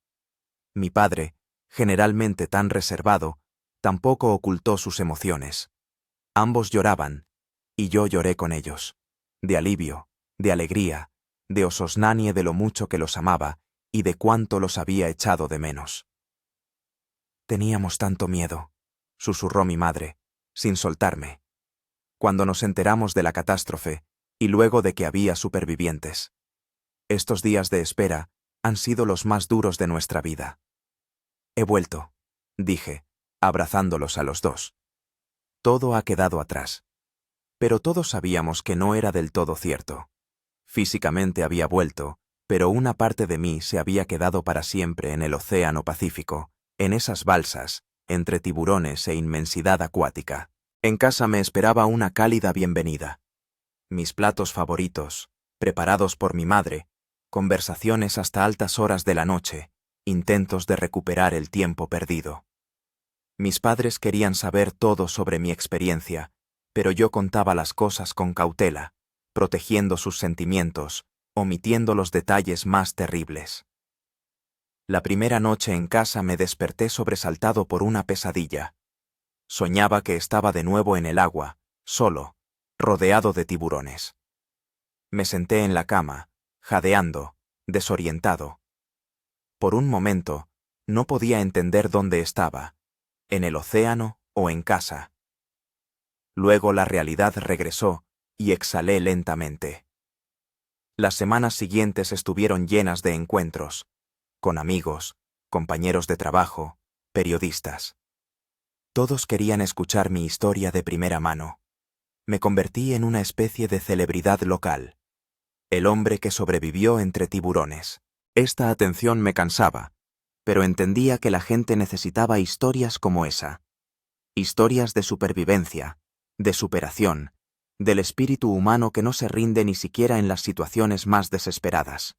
Mi padre, generalmente tan reservado, tampoco ocultó sus emociones. Ambos lloraban, y yo lloré con ellos, de alivio, de alegría, de ososnanie de lo mucho que los amaba y de cuánto los había echado de menos. Teníamos tanto miedo, susurró mi madre, sin soltarme, cuando nos enteramos de la catástrofe y luego de que había supervivientes. Estos días de espera han sido los más duros de nuestra vida. He vuelto, dije, abrazándolos a los dos. Todo ha quedado atrás. Pero todos sabíamos que no era del todo cierto. Físicamente había vuelto, pero una parte de mí se había quedado para siempre en el océano Pacífico, en esas balsas, entre tiburones e inmensidad acuática. En casa me esperaba una cálida bienvenida. Mis platos favoritos, preparados por mi madre, conversaciones hasta altas horas de la noche, intentos de recuperar el tiempo perdido. Mis padres querían saber todo sobre mi experiencia, pero yo contaba las cosas con cautela, protegiendo sus sentimientos, omitiendo los detalles más terribles. La primera noche en casa me desperté sobresaltado por una pesadilla. Soñaba que estaba de nuevo en el agua, solo, rodeado de tiburones. Me senté en la cama, jadeando, desorientado. Por un momento, no podía entender dónde estaba, en el océano o en casa. Luego la realidad regresó y exhalé lentamente. Las semanas siguientes estuvieron llenas de encuentros, con amigos, compañeros de trabajo, periodistas. Todos querían escuchar mi historia de primera mano. Me convertí en una especie de celebridad local. El hombre que sobrevivió entre tiburones. Esta atención me cansaba, pero entendía que la gente necesitaba historias como esa. Historias de supervivencia, de superación, del espíritu humano que no se rinde ni siquiera en las situaciones más desesperadas.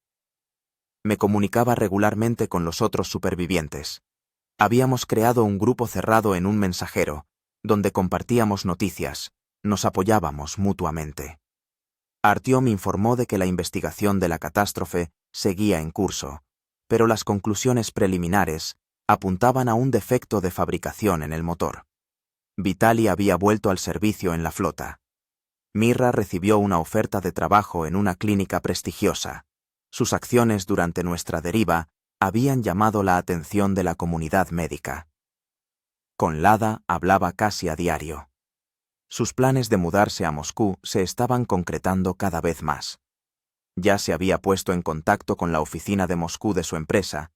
Me comunicaba regularmente con los otros supervivientes. Habíamos creado un grupo cerrado en un mensajero, donde compartíamos noticias, nos apoyábamos mutuamente. Artyom informó de que la investigación de la catástrofe seguía en curso, pero las conclusiones preliminares apuntaban a un defecto de fabricación en el motor. Vitali había vuelto al servicio en la flota. Mirra recibió una oferta de trabajo en una clínica prestigiosa. Sus acciones durante nuestra deriva habían llamado la atención de la comunidad médica. Con Lada hablaba casi a diario. Sus planes de mudarse a Moscú se estaban concretando cada vez más. Ya se había puesto en contacto con la oficina de Moscú de su empresa.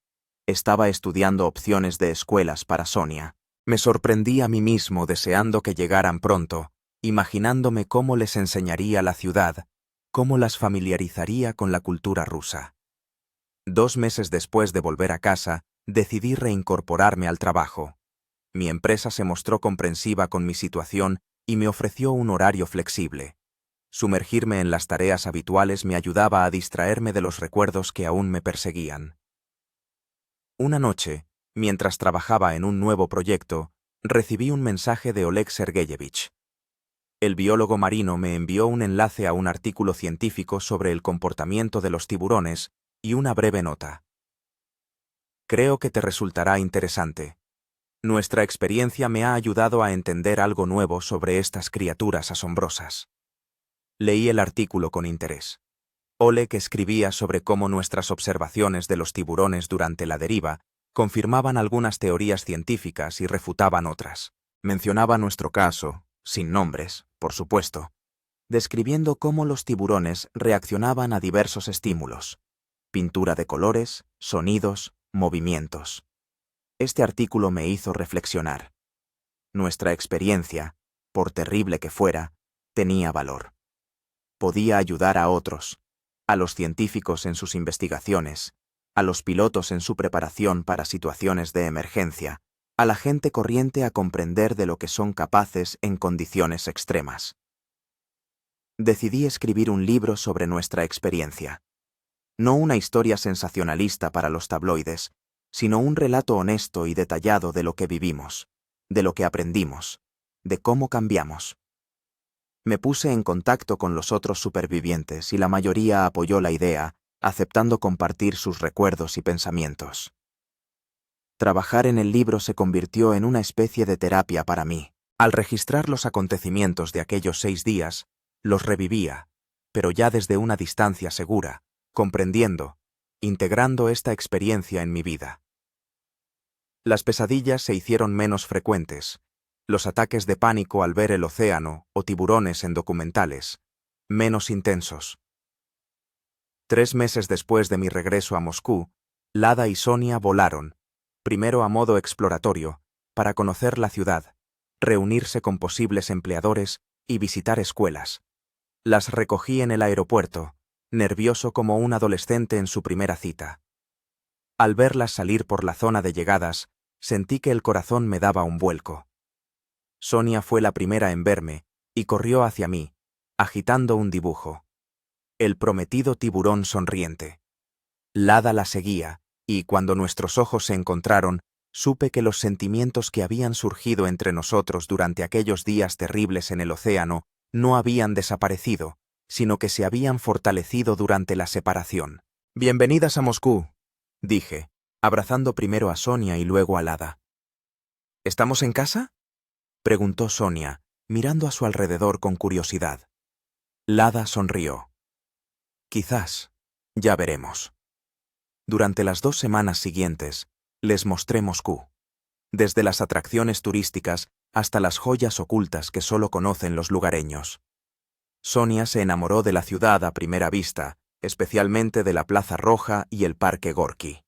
Estaba estudiando opciones de escuelas para Sonia. Me sorprendí a mí mismo deseando que llegaran pronto, imaginándome cómo les enseñaría la ciudad, cómo las familiarizaría con la cultura rusa. 2 meses después de volver a casa, decidí reincorporarme al trabajo. Mi empresa se mostró comprensiva con mi situación y me ofreció un horario flexible. Sumergirme en las tareas habituales me ayudaba a distraerme de los recuerdos que aún me perseguían. Una noche, mientras trabajaba en un nuevo proyecto, recibí un mensaje de Oleg Sergeyevich. El biólogo marino me envió un enlace a un artículo científico sobre el comportamiento de los tiburones y una breve nota. Creo que te resultará interesante. Nuestra experiencia me ha ayudado a entender algo nuevo sobre estas criaturas asombrosas. Leí el artículo con interés. Oleg escribía sobre cómo nuestras observaciones de los tiburones durante la deriva confirmaban algunas teorías científicas y refutaban otras. Mencionaba nuestro caso, sin nombres, por supuesto, describiendo cómo los tiburones reaccionaban a diversos estímulos: pintura de colores, sonidos, movimientos. Este artículo me hizo reflexionar. Nuestra experiencia, por terrible que fuera, tenía valor. Podía ayudar a otros, a los científicos en sus investigaciones, a los pilotos en su preparación para situaciones de emergencia, a la gente corriente a comprender de lo que son capaces en condiciones extremas. Decidí escribir un libro sobre nuestra experiencia. No una historia sensacionalista para los tabloides, sino un relato honesto y detallado de lo que vivimos, de lo que aprendimos, de cómo cambiamos. Me puse en contacto con los otros supervivientes y la mayoría apoyó la idea, aceptando compartir sus recuerdos y pensamientos. Trabajar en el libro se convirtió en una especie de terapia para mí. Al registrar los acontecimientos de aquellos 6 días, los revivía, pero ya desde una distancia segura, comprendiendo, integrando esta experiencia en mi vida. Las pesadillas se hicieron menos frecuentes, los ataques de pánico al ver el océano o tiburones en documentales, menos intensos. 3 meses después de mi regreso a Moscú, Lada y Sonia volaron, primero a modo exploratorio, para conocer la ciudad, reunirse con posibles empleadores y visitar escuelas. Las recogí en el aeropuerto, nervioso como un adolescente en su primera cita. Al verlas salir por la zona de llegadas, sentí que el corazón me daba un vuelco. Sonia fue la primera en verme y corrió hacia mí, agitando un dibujo. El prometido tiburón sonriente. Lada la seguía, y cuando nuestros ojos se encontraron, supe que los sentimientos que habían surgido entre nosotros durante aquellos días terribles en el océano no habían desaparecido, sino que se habían fortalecido durante la separación. «Bienvenidas a Moscú», dije, abrazando primero a Sonia y luego a Lada. «¿Estamos en casa?», preguntó Sonia, mirando a su alrededor con curiosidad. Lada sonrió. «Quizás. Ya veremos». Durante las 2 semanas siguientes, les mostré Moscú. Desde las atracciones turísticas hasta las joyas ocultas que solo conocen los lugareños. Sonia se enamoró de la ciudad a primera vista, especialmente de la Plaza Roja y el Parque Gorki.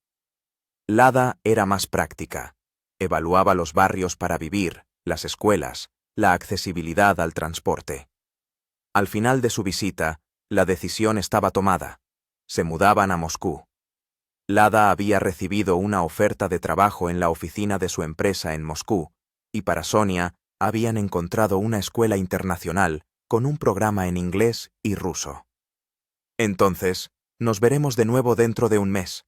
Lada era más práctica. Evaluaba los barrios para vivir, las escuelas, la accesibilidad al transporte. Al final de su visita, la decisión estaba tomada. Se mudaban a Moscú. Lada había recibido una oferta de trabajo en la oficina de su empresa en Moscú, y para Sonia habían encontrado una escuela internacional con un programa en inglés y ruso. Entonces, nos veremos de nuevo dentro de un mes,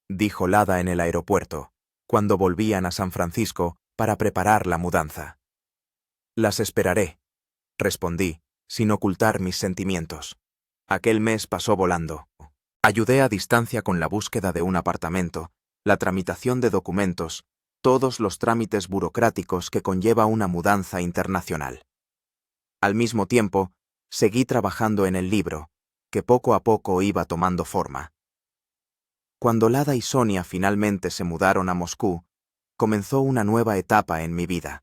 dijo Lada en el aeropuerto, cuando volvían a San Francisco para preparar la mudanza. Las esperaré, respondí, sin ocultar mis sentimientos. Aquel mes pasó volando. Ayudé a distancia con la búsqueda de un apartamento, la tramitación de documentos, todos los trámites burocráticos que conlleva una mudanza internacional. Al mismo tiempo, seguí trabajando en el libro, que poco a poco iba tomando forma. Cuando Lada y Sonia finalmente se mudaron a Moscú, comenzó una nueva etapa en mi vida.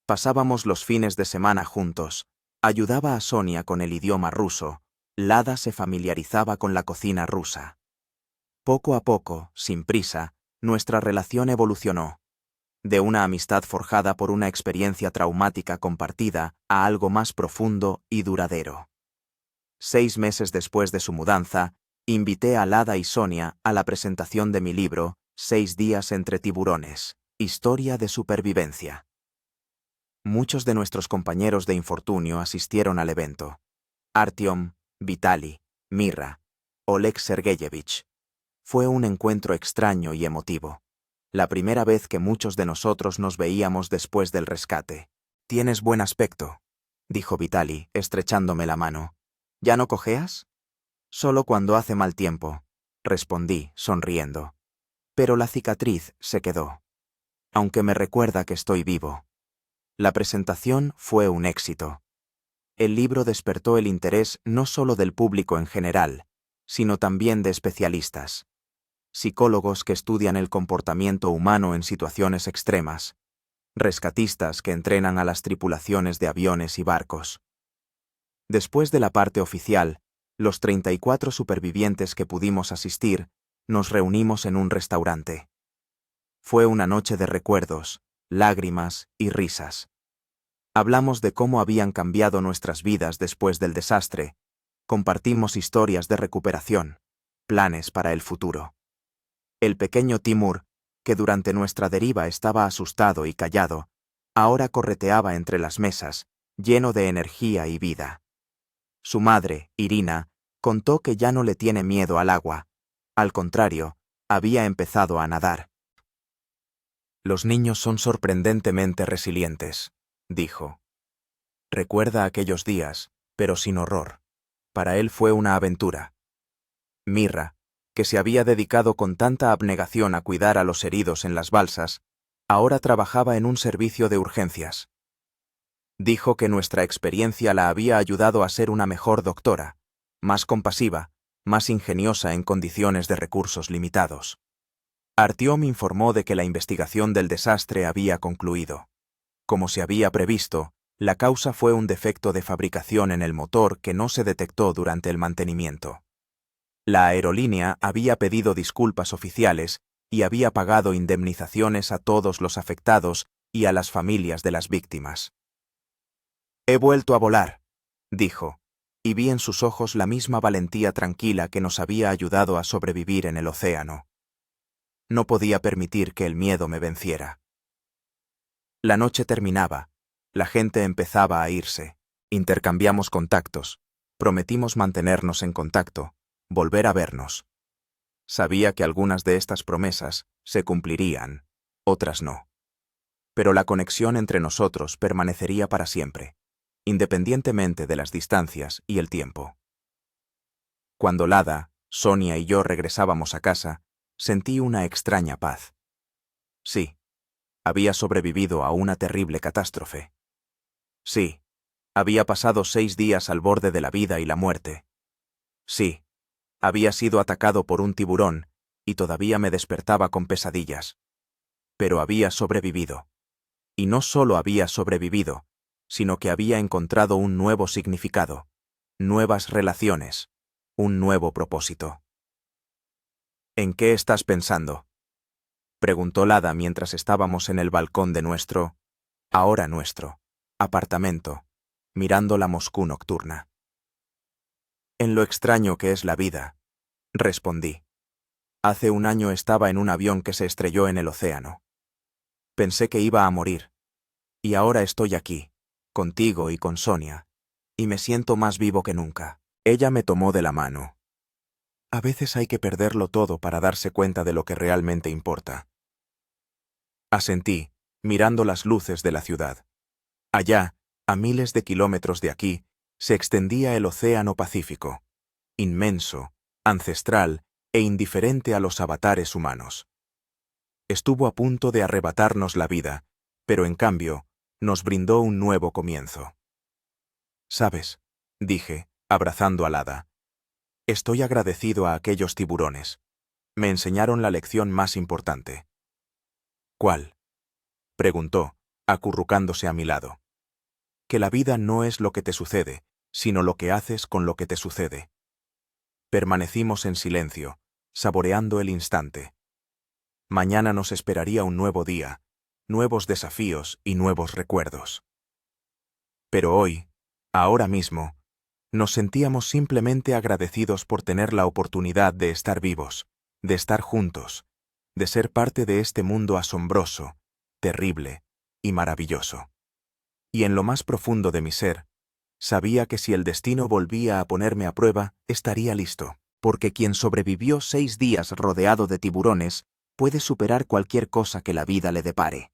Pasábamos los fines de semana juntos, ayudaba a Sonia con el idioma ruso, Lada se familiarizaba con la cocina rusa. Poco a poco, sin prisa, nuestra relación evolucionó. De una amistad forjada por una experiencia traumática compartida a algo más profundo y duradero. 6 meses después de su mudanza, invité a Lada y Sonia a la presentación de mi libro, 6 días entre tiburones, historia de supervivencia. Muchos de nuestros compañeros de infortunio asistieron al evento. Artyom, Vitali, Mira, Oleg Sergeyevich. Fue un encuentro extraño y emotivo. La primera vez que muchos de nosotros nos veíamos después del rescate. «Tienes buen aspecto», dijo Vitali, estrechándome la mano. ¿Ya no cojeas? «Solo cuando hace mal tiempo», respondí, sonriendo. Pero la cicatriz se quedó. Aunque me recuerda que estoy vivo. La presentación fue un éxito. El libro despertó el interés no solo del público en general, sino también de especialistas. Psicólogos que estudian el comportamiento humano en situaciones extremas, rescatistas que entrenan a las tripulaciones de aviones y barcos. Después de la parte oficial, los 34 supervivientes que pudimos asistir, nos reunimos en un restaurante. Fue una noche de recuerdos, lágrimas y risas. Hablamos de cómo habían cambiado nuestras vidas después del desastre, compartimos historias de recuperación, planes para el futuro. El pequeño Timur, que durante nuestra deriva estaba asustado y callado, ahora correteaba entre las mesas, lleno de energía y vida. Su madre, Irina, contó que ya no le tiene miedo al agua. Al contrario, había empezado a nadar. «Los niños son sorprendentemente resilientes», dijo. Recuerda aquellos días, pero sin horror. Para él fue una aventura. Mirra, que se había dedicado con tanta abnegación a cuidar a los heridos en las balsas, ahora trabajaba en un servicio de urgencias. Dijo que nuestra experiencia la había ayudado a ser una mejor doctora, más compasiva, más ingeniosa en condiciones de recursos limitados. Artyom informó de que la investigación del desastre había concluido. Como se había previsto, la causa fue un defecto de fabricación en el motor que no se detectó durante el mantenimiento. La aerolínea había pedido disculpas oficiales y había pagado indemnizaciones a todos los afectados y a las familias de las víctimas. «He vuelto a volar», dijo, y vi en sus ojos la misma valentía tranquila que nos había ayudado a sobrevivir en el océano. No podía permitir que el miedo me venciera. La noche terminaba, la gente empezaba a irse, intercambiamos contactos, prometimos mantenernos en contacto, volver a vernos. Sabía que algunas de estas promesas se cumplirían, otras no. Pero la conexión entre nosotros permanecería para siempre, independientemente de las distancias y el tiempo. Cuando Lada, Sonia y yo regresábamos a casa, sentí una extraña paz. Sí, había sobrevivido a una terrible catástrofe. Sí, había pasado 6 días al borde de la vida y la muerte. Sí, había sido atacado por un tiburón y todavía me despertaba con pesadillas. Pero había sobrevivido. Y no solo había sobrevivido, sino que había encontrado un nuevo significado, nuevas relaciones, un nuevo propósito. «¿En qué estás pensando?», preguntó Lada mientras estábamos en el balcón de nuestro, ahora nuestro, apartamento, mirando la Moscú nocturna. En lo extraño que es la vida, respondí. Hace un año estaba en un avión que se estrelló en el océano. Pensé que iba a morir. Y ahora estoy aquí, contigo y con Sonia, y me siento más vivo que nunca. Ella me tomó de la mano. A veces hay que perderlo todo para darse cuenta de lo que realmente importa. Asentí, mirando las luces de la ciudad. Allá, a miles de kilómetros de aquí, se extendía el Océano Pacífico, inmenso, ancestral e indiferente a los avatares humanos. Estuvo a punto de arrebatarnos la vida, pero en cambio, nos brindó un nuevo comienzo. ¿Sabes?, dije, abrazando al hada. Estoy agradecido a aquellos tiburones. Me enseñaron la lección más importante. ¿Cuál?, preguntó, acurrucándose a mi lado. Que la vida no es lo que te sucede, sino lo que haces con lo que te sucede. Permanecimos en silencio, saboreando el instante. Mañana nos esperaría un nuevo día, nuevos desafíos y nuevos recuerdos. Pero hoy, ahora mismo, nos sentíamos simplemente agradecidos por tener la oportunidad de estar vivos, de estar juntos, de ser parte de este mundo asombroso, terrible y maravilloso. Y en lo más profundo de mi ser, sabía que si el destino volvía a ponerme a prueba, estaría listo, porque quien sobrevivió 6 días rodeado de tiburones puede superar cualquier cosa que la vida le depare.